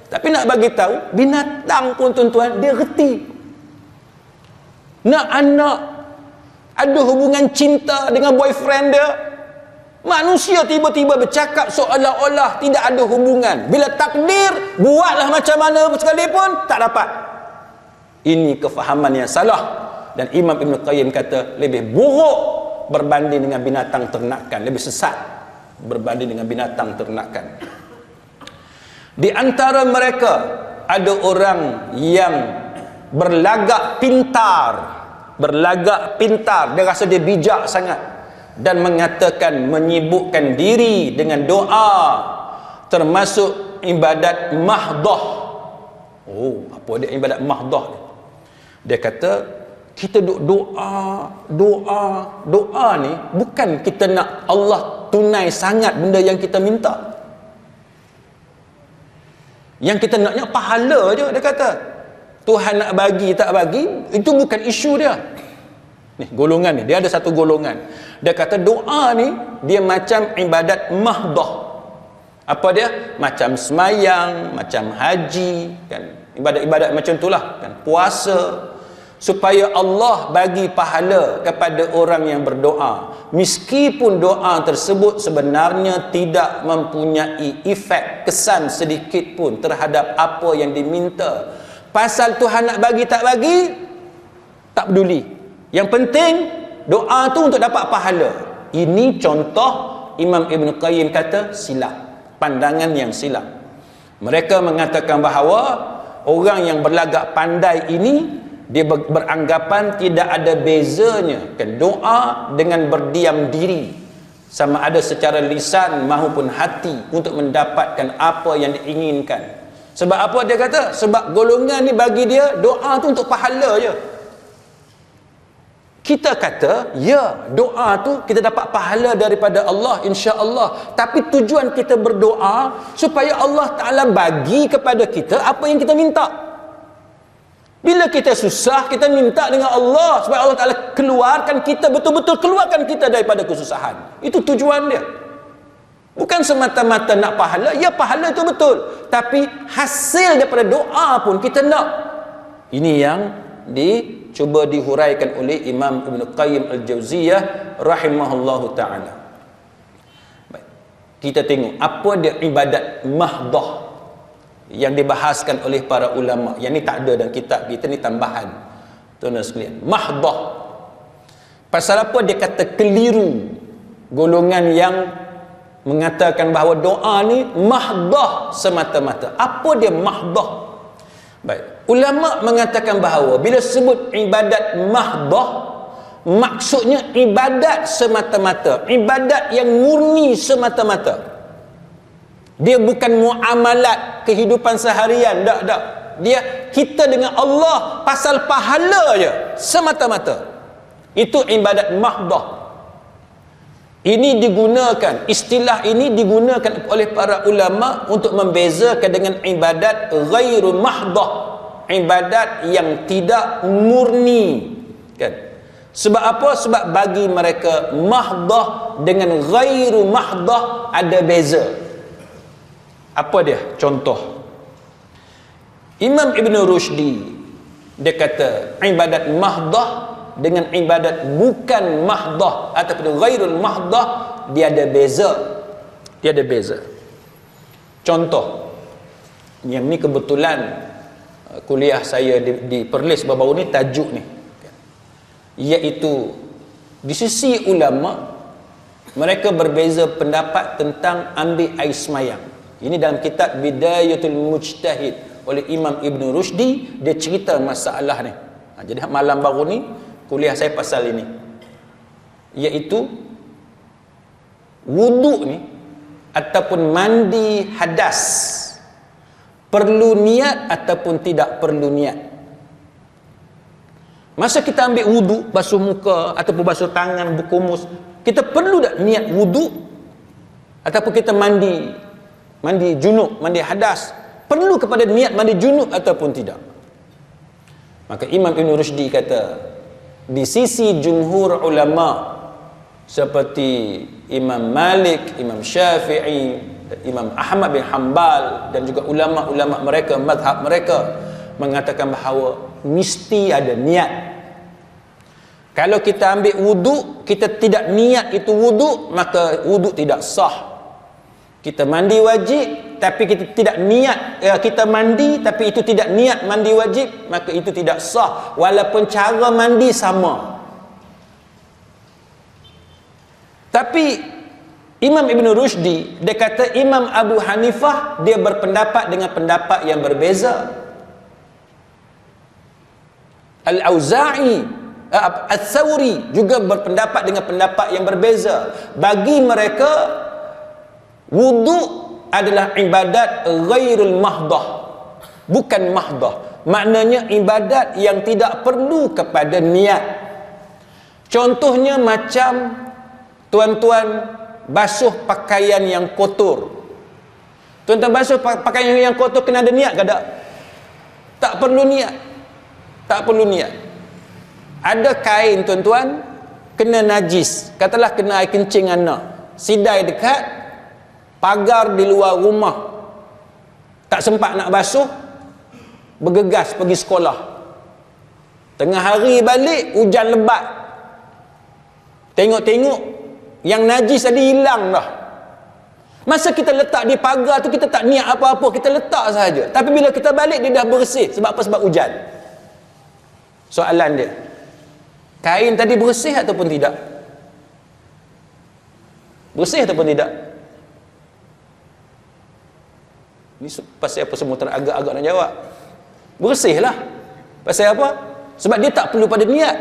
[SPEAKER 1] Tapi nak bagi tahu, binatang pun tuan-tuan dia reti. Nak anak ada hubungan cinta dengan boyfriend dia, manusia tiba-tiba bercakap seolah-olah tidak ada hubungan. Bila takdir, buatlah macam mana sekalipun, tak dapat. Ini kefahaman yang salah. Dan Imam Ibn Qayyim kata, lebih buruk berbanding dengan binatang ternakan. Lebih sesat berbanding dengan binatang ternakan. Di antara mereka, ada orang yang berlagak pintar. Berlagak pintar. Dia rasa dia bijak sangat. Dan mengatakan, menyibukkan diri dengan doa, termasuk ibadat mahdah. Oh, apa dia ibadat mahdah? Dia kata, kita doa ni bukan kita nak Allah tunai sangat benda yang kita minta. Yang kita naknya pahala je, dia kata. Tuhan nak bagi tak bagi, itu bukan isu dia. Ni golongan ni, dia ada satu golongan. Dia kata doa ni dia macam ibadat mahdah. Apa dia? Macam semayang, macam haji, kan? Ibadat-ibadat macam itulah, kan? Puasa, supaya Allah bagi pahala kepada orang yang berdoa. Meskipun doa tersebut sebenarnya tidak mempunyai efek, kesan sedikit pun terhadap apa yang diminta. Pasal Tuhan nak bagi tak bagi, tak peduli. Yang penting doa tu untuk dapat pahala. Ini contoh Imam Ibn Qayyim kata silap, pandangan yang silap. Mereka mengatakan bahawa orang yang berlagak pandai ini, dia beranggapan tidak ada bezanya, kan, doa dengan berdiam diri, sama ada secara lisan maupun hati, untuk mendapatkan apa yang diinginkan. Sebab apa dia kata? Sebab golongan ni bagi dia doa tu untuk pahala je. Kita kata, ya, doa tu kita dapat pahala daripada Allah, insya-Allah. Tapi tujuan kita berdoa supaya Allah Ta'ala bagi kepada kita apa yang kita minta. Bila kita susah, kita minta dengan Allah supaya Allah Ta'ala keluarkan kita, betul-betul keluarkan kita daripada kesusahan. Itu tujuan dia. Bukan semata-mata nak pahala. Ya, pahala itu betul, tapi hasil daripada doa pun kita nak. Ini yang dicuba dihuraikan oleh Imam Ibn Qayyim Al-Jauziyah rahimahullahu ta'ala. Baik, kita tengok apa dia ibadat mahdah yang dibahaskan oleh para ulama. Yang ni tak ada dalam kitab kita, ni tambahan, tuan-tuan sekalian. Mahdah, pasal apa dia kata keliru golongan yang mengatakan bahawa doa ni mahdah semata-mata. Apa dia mahdah? Baik, ulama mengatakan bahawa bila sebut ibadat mahdah, maksudnya ibadat semata-mata, ibadat yang murni semata-mata. Dia bukan muamalat kehidupan seharian, tak. Dia kita dengan Allah pasal pahala je semata-mata. Itu ibadat mahdah. Ini digunakan, istilah ini digunakan oleh para ulama untuk membezakan dengan ibadat ghairu mahdah, ibadat yang tidak murni, kan? Sebab apa? Sebab bagi mereka mahdah dengan ghairu mahdah ada beza. Apa dia? Contoh, Imam Ibn Rushdi, dia kata ibadat mahdah dengan ibadat bukan mahdah ataupun ghairul mahdah, dia ada beza. Dia ada beza. Contoh, yang ni kebetulan kuliah saya di Perlis baru-baru ni, tajuk ni, iaitu di sisi ulama mereka berbeza pendapat tentang ambil air semayang. Ini dalam kitab Bidayatul Mujtahid oleh Imam Ibn Rushdi. Dia cerita masalah ni. Jadi malam baru ni kuliah saya pasal ini, iaitu wuduk ni ataupun mandi hadas perlu niat ataupun tidak perlu niat. Masa kita ambil wuduk, basuh muka ataupun basuh tangan, berkumus, kita perlu tak niat wuduk? Ataupun kita mandi junub, mandi hadas, perlu kepada niat mandi junub ataupun tidak. Maka Imam Ibn Rushdi kata, di sisi jumhur ulama seperti Imam Malik, Imam Syafi'i, Imam Ahmad bin Hanbal dan juga ulama-ulama mereka, mazhab mereka mengatakan bahawa mesti ada niat. Kalau kita ambil wuduk, kita tidak niat itu wuduk, maka wuduk tidak sah. Kita mandi wajib, tapi kita tidak niat, kita mandi tapi itu tidak niat mandi wajib, maka itu tidak sah, walaupun cara mandi sama. Tapi Imam Ibn Rushdi, dia kata Imam Abu Hanifah, dia berpendapat dengan pendapat yang berbeza. Al-Auza'i, Al-Thawri juga berpendapat dengan pendapat yang berbeza. Bagi mereka, wuduk adalah ibadat ghairul mahdah, bukan mahdah. Maknanya ibadat yang tidak perlu kepada niat. Contohnya macam tuan-tuan basuh pakaian yang kotor. Tuan-tuan basuh pakaian yang kotor kena ada niat ke tak? Tak perlu niat. Tak perlu niat. Ada kain tuan-tuan kena najis, katalah kena air kencing anak, sidai dekat pagar di luar rumah, tak sempat nak basuh, bergegas pergi sekolah. Tengah hari balik, hujan lebat, tengok-tengok yang najis tadi hilang dah. Masa kita letak di pagar tu, kita tak niat apa-apa, kita letak saja. Tapi bila kita balik, dia dah bersih. Sebab apa? Sebab hujan. Soalan dia, kain tadi bersih ataupun tidak? Bersih ataupun tidak? Ni pasal apa semua teragak-agak nak jawab? Bersih lah. Pasal apa? Sebab dia tak perlu pada niat.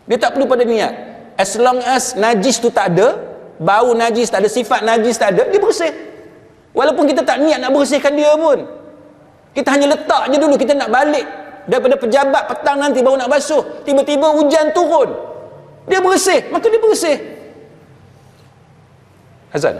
[SPEAKER 1] Dia tak perlu pada niat. As long as najis tu tak ada, bau najis tak ada, sifat najis tak ada, dia bersih. Walaupun kita tak niat nak bersihkan dia pun, kita hanya letak je dulu, kita nak balik daripada pejabat petang nanti baru nak basuh, tiba-tiba hujan turun, dia bersih, maka dia bersih. Azan.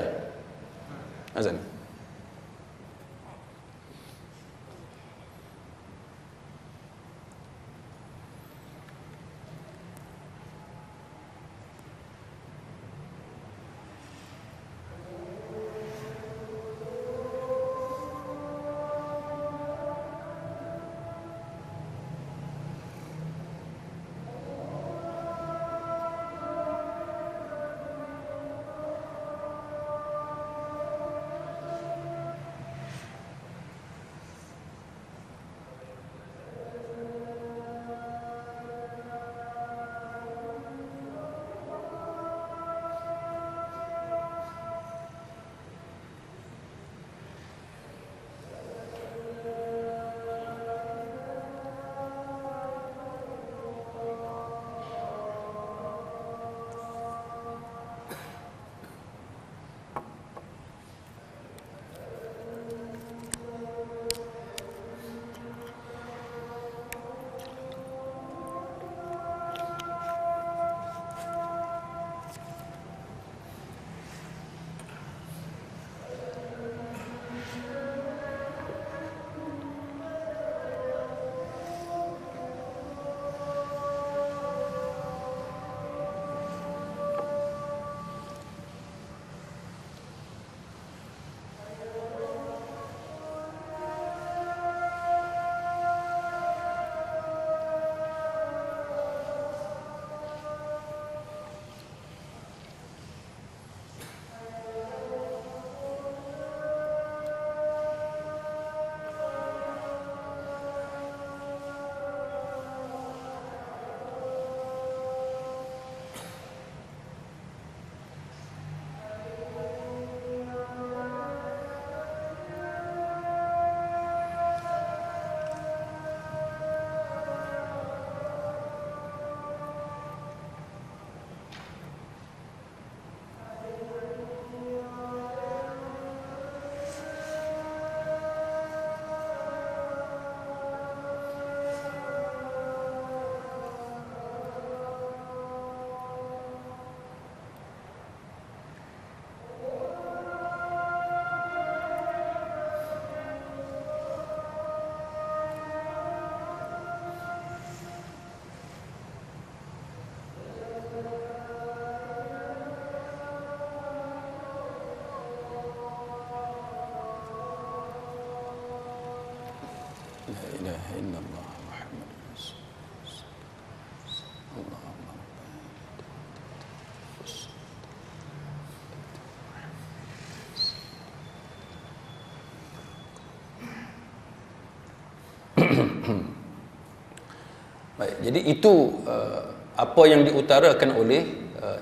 [SPEAKER 1] Baik, jadi itu apa yang diutarakan oleh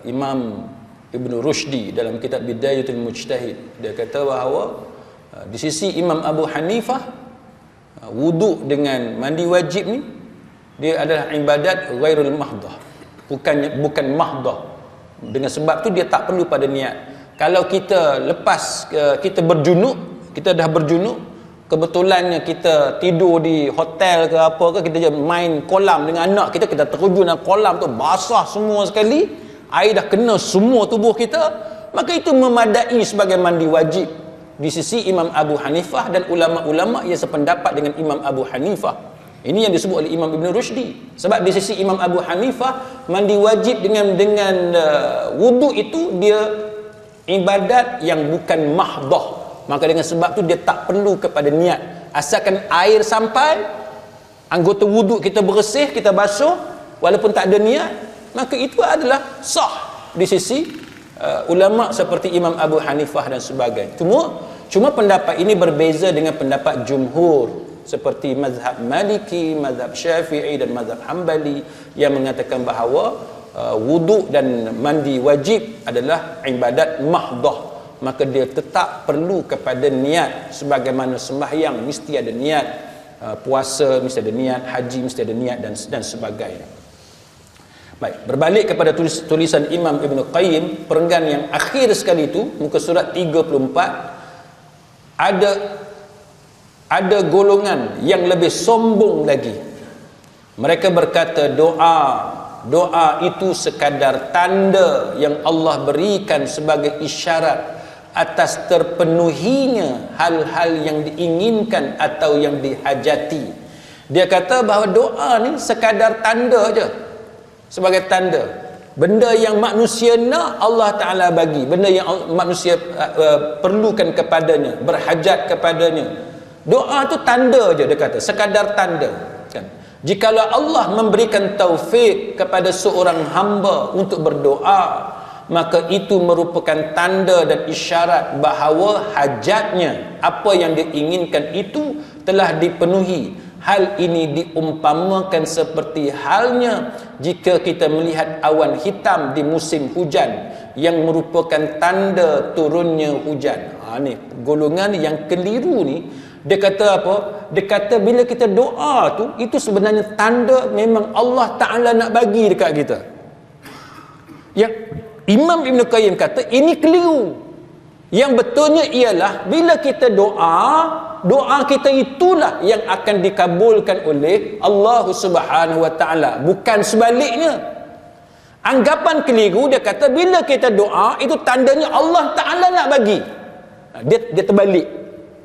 [SPEAKER 1] Imam Ibn Rushdi dalam kitab Bidayatul Mujtahid. Dia kata bahawa di sisi Imam Abu Hanifah, wuduk dengan mandi wajib ni dia adalah ibadat ghairul mahdah, bukan mahdah. Dengan sebab tu dia tak perlu pada niat. Kalau kita lepas kita berjunub, kita dah berjunub, kebetulannya kita tidur di hotel ke apa ke, kita je main kolam dengan anak kita, kita terjun dalam kolam tu, basah semua sekali, air dah kena semua tubuh kita, maka itu memadai sebagai mandi wajib di sisi Imam Abu Hanifah dan ulama-ulama yang sependapat dengan Imam Abu Hanifah. Ini yang disebut oleh Imam Ibn Rushdi. Sebab di sisi Imam Abu Hanifah, mandi wajib dengan wudu itu dia ibadat yang bukan mahdah. Maka dengan sebab tu dia tak perlu kepada niat. Asalkan air sampai, anggota wuduk kita bersih, kita basuh, walaupun tak ada niat, maka itu adalah sah di sisi ulama seperti Imam Abu Hanifah dan sebagainya. Cuma pendapat ini berbeza dengan pendapat jumhur seperti mazhab Maliki, mazhab Syafi'i dan mazhab Hambali yang mengatakan bahawa wuduk dan mandi wajib adalah ibadat mahdah. Maka dia tetap perlu kepada niat, sebagaimana sembahyang mesti ada niat, puasa mesti ada niat, haji mesti ada niat dan sebagainya. Baik, berbalik kepada tulisan Imam Ibn Qayyim, perenggan yang akhir sekali itu, muka surat 34, ada golongan yang lebih sombong lagi. Mereka berkata doa itu sekadar tanda yang Allah berikan sebagai isyarat atas terpenuhinya hal-hal yang diinginkan atau yang dihajati. Dia kata bahawa doa ni sekadar tanda je, sebagai tanda. Benda yang manusia nak, Allah Ta'ala bagi. Benda yang manusia perlukan kepadanya, berhajat kepadanya. Doa tu tanda je, dia kata, sekadar tanda, kan? Jikalau Allah memberikan taufik kepada seorang hamba untuk berdoa, maka itu merupakan tanda dan isyarat bahawa hajatnya, apa yang dia inginkan itu telah dipenuhi. Hal ini diumpamakan seperti halnya jika kita melihat awan hitam di musim hujan yang merupakan tanda turunnya hujan. Ni golongan yang keliru ni. Dia kata apa? Dia kata bila kita doa tu, itu sebenarnya tanda memang Allah Ta'ala nak bagi dekat kita. Yang Imam Ibn Qayyim kata ini keliru. Yang betulnya ialah bila kita doa kita itulah yang akan dikabulkan oleh Allah Subhanahu Wa Ta'ala, bukan sebaliknya. Anggapan keliru, dia kata bila kita doa itu tandanya Allah Ta'ala nak bagi. Dia terbalik,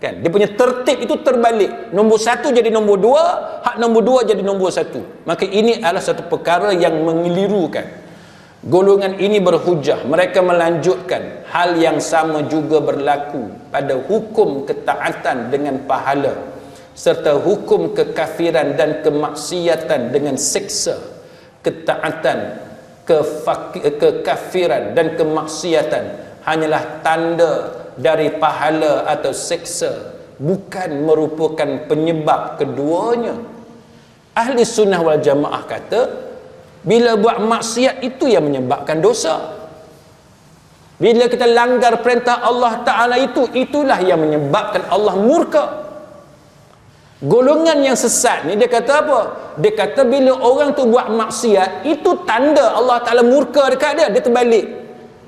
[SPEAKER 1] kan? Dia punya tertib itu terbalik. Nombor satu jadi nombor dua, hak nombor dua jadi nombor satu. Maka ini adalah satu perkara yang mengelirukan. Golongan ini berhujah, mereka melanjutkan hal yang sama juga berlaku pada hukum ketaatan dengan pahala serta hukum kekafiran dan kemaksiatan dengan siksa. Ketaatan, kekafiran dan kemaksiatan hanyalah tanda dari pahala atau siksa, bukan merupakan penyebab keduanya. Ahli sunnah wal jamaah kata bila buat maksiat itu yang menyebabkan dosa. Bila kita langgar perintah Allah Ta'ala itulah yang menyebabkan Allah murka. Golongan yang sesat ni dia kata apa? Dia kata bila orang tu buat maksiat, itu tanda Allah Ta'ala murka dekat dia. Dia terbalik.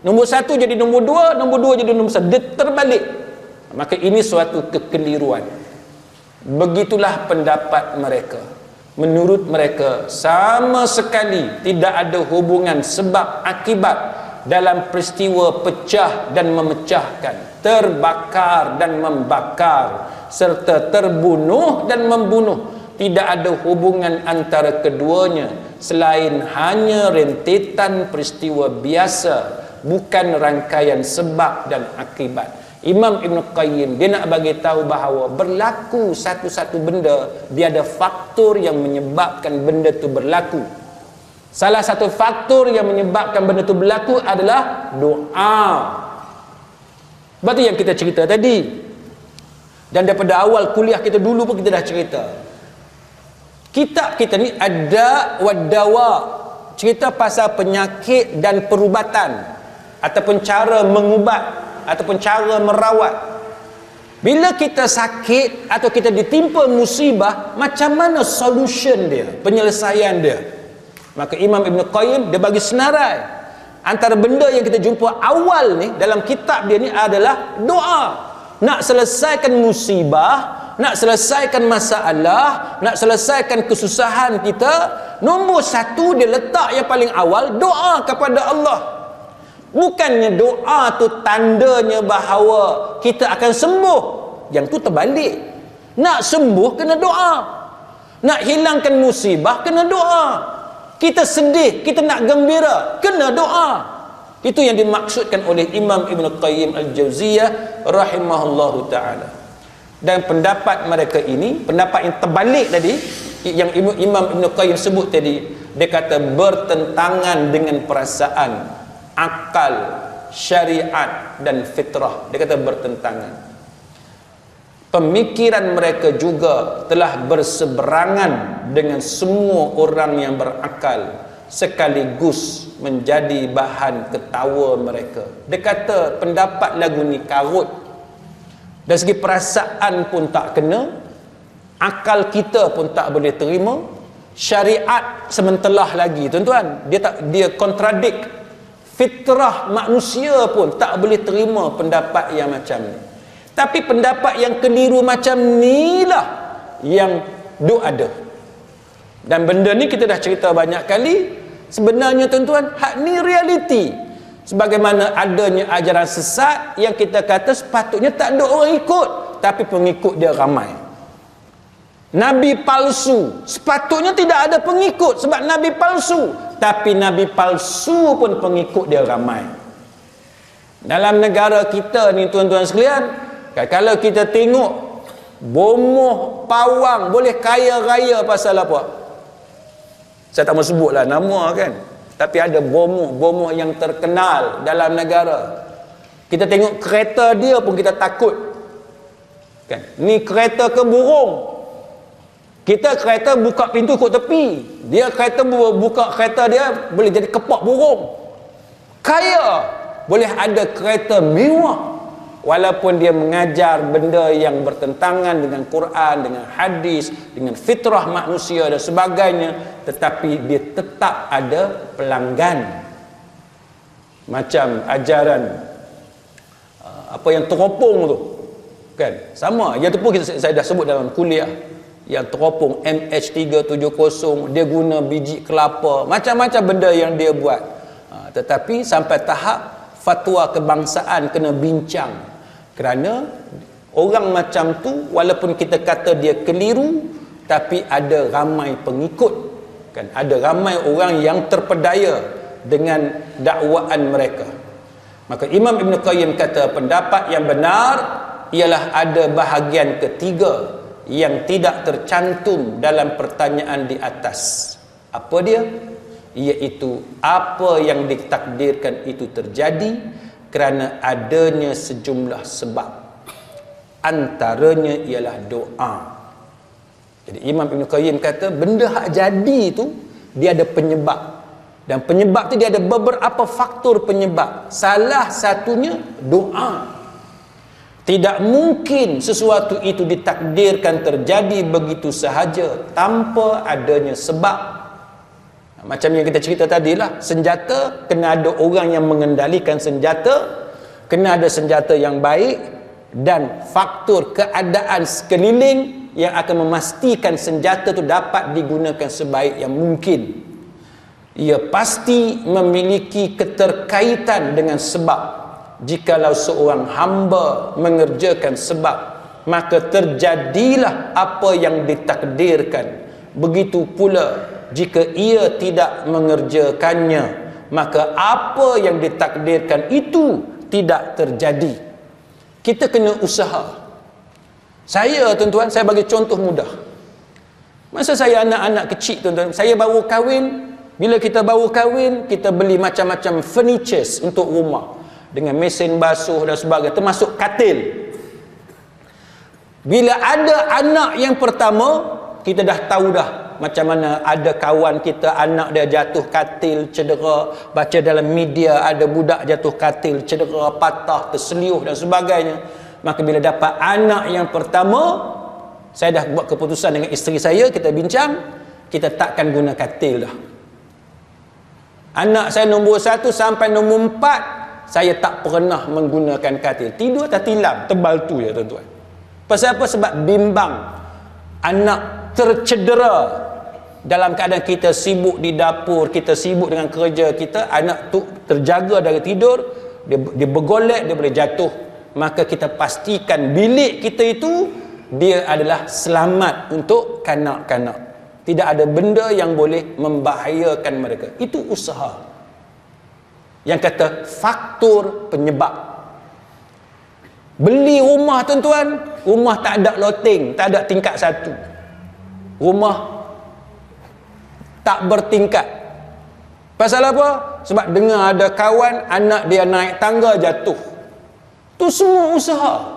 [SPEAKER 1] Nombor satu jadi nombor dua jadi nombor satu. Dia terbalik. Maka ini suatu kekeliruan. Begitulah pendapat mereka. Menurut mereka sama sekali tidak ada hubungan sebab akibat dalam peristiwa pecah dan memecahkan, terbakar dan membakar, serta terbunuh dan membunuh. Tidak ada hubungan antara keduanya selain hanya rentetan peristiwa biasa, bukan rangkaian sebab dan akibat. Imam Ibn Qayyim dia nak bagi tahu bahawa berlaku satu-satu benda, dia ada faktor yang menyebabkan benda tu berlaku. Salah satu faktor yang menyebabkan benda tu berlaku adalah doa. Sebab tu yang kita cerita tadi. Dan daripada awal kuliah kita dulu pun kita dah cerita. Kitab kita ni ada wadawa, cerita pasal penyakit dan perubatan ataupun cara mengubat ataupun cara merawat. Bila kita sakit atau kita ditimpa musibah, macam mana solution dia, penyelesaian dia? Maka Imam Ibn Qayyim dia bagi senarai. Antara benda yang kita jumpa awal ni dalam kitab dia ni adalah doa. Nak selesaikan musibah, nak selesaikan masalah, nak selesaikan kesusahan kita, nombor satu dia letak yang paling awal, doa kepada Allah. Bukannya doa tu tandanya bahawa kita akan sembuh. Yang tu terbalik. Nak sembuh kena doa. Nak hilangkan musibah kena doa. Kita sedih, kita nak gembira, kena doa. Itu yang dimaksudkan oleh Imam Ibn Qayyim Al-Jauziyah rahimahullahu ta'ala. Dan pendapat mereka ini, pendapat yang terbalik tadi, yang Imam Ibn Qayyim sebut tadi, dia kata bertentangan dengan perasaan, akal, syariat dan fitrah. Dia kata bertentangan. Pemikiran mereka juga telah berseberangan dengan semua orang yang berakal, sekaligus menjadi bahan ketawa mereka. Dia kata pendapat lagu ni karut. Dari segi perasaan pun tak kena, akal kita pun tak boleh terima, syariat sementelah lagi tuan-tuan. Dia contradict. Fitrah manusia pun tak boleh terima pendapat yang macam ni. Tapi pendapat yang keliru macam ni lah yang ada. Dan benda ni kita dah cerita banyak kali. Sebenarnya tuan-tuan, hak ni realiti. Sebagaimana adanya ajaran sesat yang kita kata sepatutnya tak ada orang ikut, tapi pengikut dia ramai. Nabi palsu, sepatutnya tidak ada pengikut sebab Nabi palsu, tapi Nabi palsu pun pengikut dia ramai. Dalam negara kita ni tuan-tuan sekalian, kalau kita tengok bomoh pawang boleh kaya raya pasal apa? Saya tak mau sebutlah nama kan, tapi ada bomoh yang terkenal dalam negara. Kita tengok kereta dia pun kita takut kan, ni kereta ke burung? Kita kereta buka pintu kot tepi, dia kereta buka kereta dia boleh jadi kepak burung. Kaya boleh ada kereta mewah, walaupun dia mengajar benda yang bertentangan dengan Quran, dengan hadis, dengan fitrah manusia dan sebagainya, tetapi dia tetap ada pelanggan. Macam ajaran apa yang teropong tu kan, sama yang tu pun saya dah sebut dalam kuliah. Yang teropong MH370, dia guna biji kelapa, macam-macam benda yang dia buat. Tetapi sampai tahap fatwa kebangsaan kena bincang, kerana orang macam tu walaupun kita kata dia keliru, tapi ada ramai pengikut kan, ada ramai orang yang terpedaya dengan dakwaan mereka. Maka Imam Ibn Qayyim kata pendapat yang benar ialah ada bahagian ketiga yang tidak tercantum dalam pertanyaan di atas. Apa dia? Iaitu apa yang ditakdirkan itu terjadi kerana adanya sejumlah sebab. Antaranya ialah doa. Jadi Imam Ibn Qayyim kata benda hak jadi tu dia ada penyebab. Dan penyebab tu dia ada beberapa faktor penyebab. Salah satunya doa. Tidak mungkin sesuatu itu ditakdirkan terjadi begitu sahaja tanpa adanya sebab. Macam yang kita cerita tadilah, senjata kena ada orang yang mengendalikan senjata, kena ada senjata yang baik, dan faktor keadaan sekeliling yang akan memastikan senjata itu dapat digunakan sebaik yang mungkin. Ia pasti memiliki keterkaitan dengan sebab. Jikalau seorang hamba mengerjakan sebab, maka terjadilah apa yang ditakdirkan. Begitu pula jika ia tidak mengerjakannya, maka apa yang ditakdirkan itu tidak terjadi. Kita kena usaha. Saya tuan-tuan, saya bagi contoh mudah. Masa saya anak-anak kecil tuan-tuan, saya baru kahwin. Bila kita baru kahwin, kita beli macam-macam furnitures untuk rumah, dengan mesin basuh dan sebagainya, termasuk katil. Bila ada anak yang pertama, kita dah tahu dah macam mana ada kawan kita anak dia jatuh katil, cedera, baca dalam media ada budak jatuh katil, cedera, patah, terseliuh dan sebagainya. Maka bila dapat anak yang pertama, saya dah buat keputusan dengan isteri saya, kita bincang, kita takkan guna katil dah. Anak saya nombor 1 sampai nombor 4, saya tak pernah menggunakan katil. Tidur atas tilam, tebal tu ya tuan-tuan. Pasal apa? Sebab bimbang anak tercedera dalam keadaan kita sibuk di dapur, kita sibuk dengan kerja kita, anak tu terjaga dari tidur, dia bergolek, dia boleh jatuh. Maka kita pastikan bilik kita itu dia adalah selamat untuk kanak-kanak. Tidak ada benda yang boleh membahayakan mereka. Itu usaha. Yang kata faktor penyebab. Beli rumah tuan-tuan, rumah tak ada loteng, tak ada tingkat 1. Rumah tak bertingkat. Pasal apa? Sebab dengar ada kawan anak dia naik tangga jatuh. Tu semua usaha.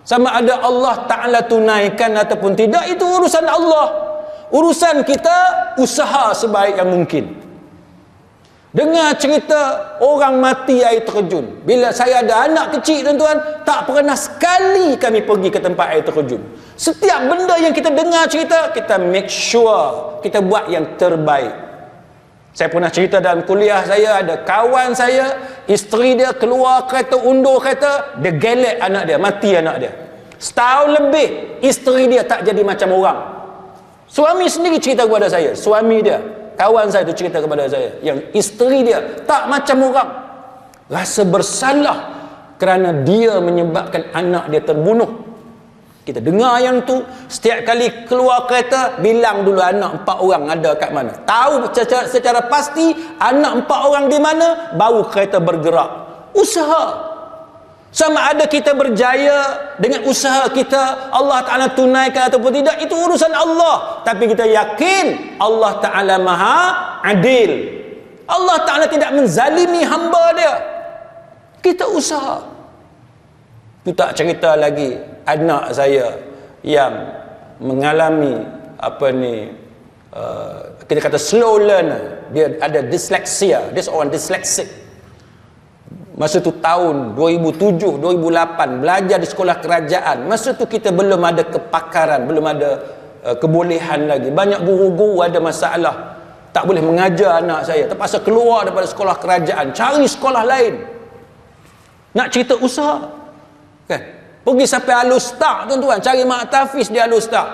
[SPEAKER 1] Sama ada Allah Ta'ala tunaikan ataupun tidak, itu urusan Allah. Urusan kita usaha sebaik yang mungkin. Dengar cerita orang mati air terjun. Bila saya ada anak kecil tuan-tuan, tak pernah sekali kami pergi ke tempat air terjun. Setiap benda yang kita dengar cerita, kita make sure kita buat yang terbaik. Saya pernah cerita dalam kuliah saya, ada kawan saya, isteri dia keluar kereta, undur kereta, dia gelek anak dia, mati anak dia. Setahun lebih isteri dia tak jadi macam orang. Suami sendiri cerita kepada saya, suami dia, kawan saya tu cerita kepada saya, yang isteri dia tak macam orang. Rasa bersalah kerana dia menyebabkan anak dia terbunuh. Kita dengar yang tu, setiap kali keluar kereta, bilang dulu anak 4 orang ada kat mana. Tahu secara pasti anak 4 orang di mana, baru kereta bergerak. Usaha. Sama ada kita berjaya dengan usaha kita, Allah Ta'ala tunaikan ataupun tidak, itu urusan Allah. Tapi kita yakin Allah Ta'ala Maha Adil. Allah Ta'ala tidak menzalimi hamba dia. Kita usaha. Itu tak cerita lagi anak saya yang mengalami kita kata slow learner. Dia ada disleksia, dia seorang disleksik. Masa tu tahun 2007, 2008, belajar di sekolah kerajaan. Masa tu kita belum ada kepakaran, belum ada kebolehan lagi. Banyak guru-guru ada masalah, tak boleh mengajar anak saya, terpaksa keluar daripada sekolah kerajaan, cari sekolah lain. Nak cerita usaha kan? Pergi sampai Al-Ustaz tuan-tuan, cari mak tahfiz di Al-Ustaz,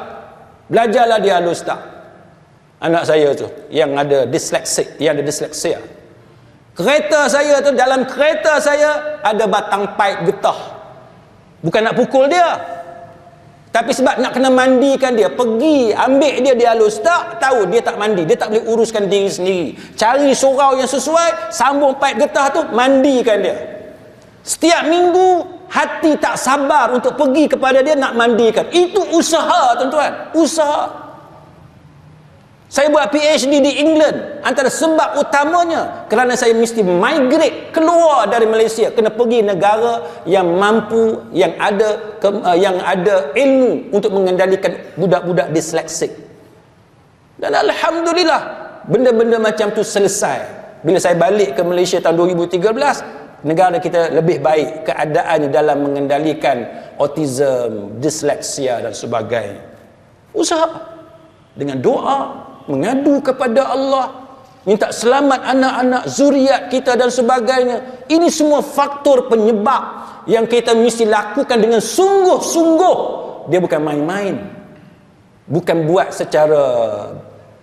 [SPEAKER 1] belajarlah di Al-Ustaz. Anak saya tu yang ada disleksia, kereta saya tu, dalam kereta saya ada batang paip getah. Bukan nak pukul dia, tapi sebab nak kena mandikan dia. Pergi ambil dia di Al-Ustaz, tahu dia tak mandi, dia tak boleh uruskan diri sendiri. Cari surau yang sesuai, sambung paip getah tu, mandikan dia. Setiap minggu hati tak sabar untuk pergi kepada dia nak mandikan. Itu usaha tuan-tuan, usaha. Saya buat PhD di England, antara sebab utamanya kerana saya mesti migrate keluar dari Malaysia, kena pergi negara yang mampu, yang ada ilmu untuk mengendalikan budak-budak disleksik. Dan alhamdulillah benda-benda macam tu selesai. Bila saya balik ke Malaysia tahun 2013, negara kita lebih baik keadaannya dalam mengendalikan autism, disleksia dan sebagainya. Usaha dengan doa, mengadu kepada Allah, minta selamat anak-anak, zuriat kita dan sebagainya. Ini semua faktor penyebab yang kita mesti lakukan dengan sungguh-sungguh. Dia bukan main-main, bukan buat secara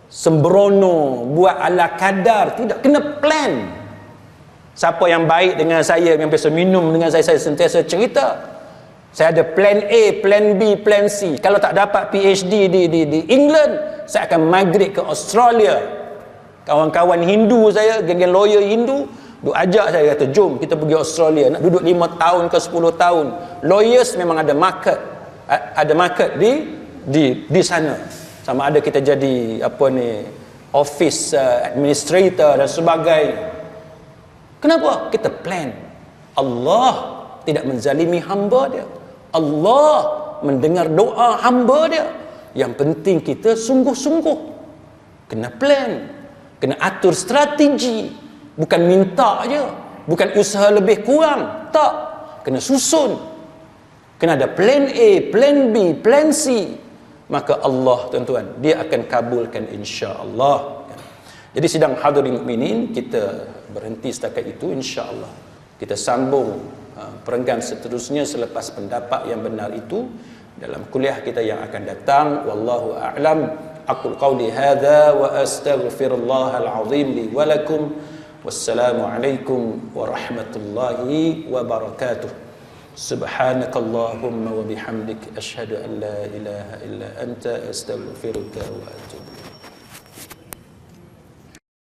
[SPEAKER 1] sembrono, buat ala kadar, tidak, kena plan. Siapa yang baik dengan saya, yang biasa minum dengan saya sentiasa cerita, saya ada plan A, plan B, plan C. Kalau tak dapat PhD di England, saya akan migrate ke Australia. Kawan-kawan Hindu saya, geng-geng lawyer Hindu, duk ajak saya, kata jom kita pergi Australia, nak duduk 5 tahun ke 10 tahun. Lawyers memang ada market, di sana. Sama ada kita jadi office administrator dan sebagainya. Kenapa? Kita plan. Allah tidak menzalimi hamba dia. Allah mendengar doa hamba dia. Yang penting kita sungguh-sungguh. Kena plan, kena atur strategi, bukan minta je, bukan usaha lebih kurang, tak, kena susun, kena ada plan A, plan B, plan C. Maka Allah, tuan-tuan, dia akan kabulkan insya-Allah. Jadi sidang hadirin mukminin, kita berhenti setakat itu insya-Allah. Kita sambung perenggan seterusnya selepas pendapat yang benar itu dalam kuliah kita yang akan datang. Wallahu a'lam. Aqul qawli hadza wa astaghfirullahal azim li wa lakum. Wassalamu alaikum warahmatullahi wabarakatuh. Subhanakallahumma wa bihamdik asyhadu an la ilaha illa anta astaghfiruka wa atubu ilaik.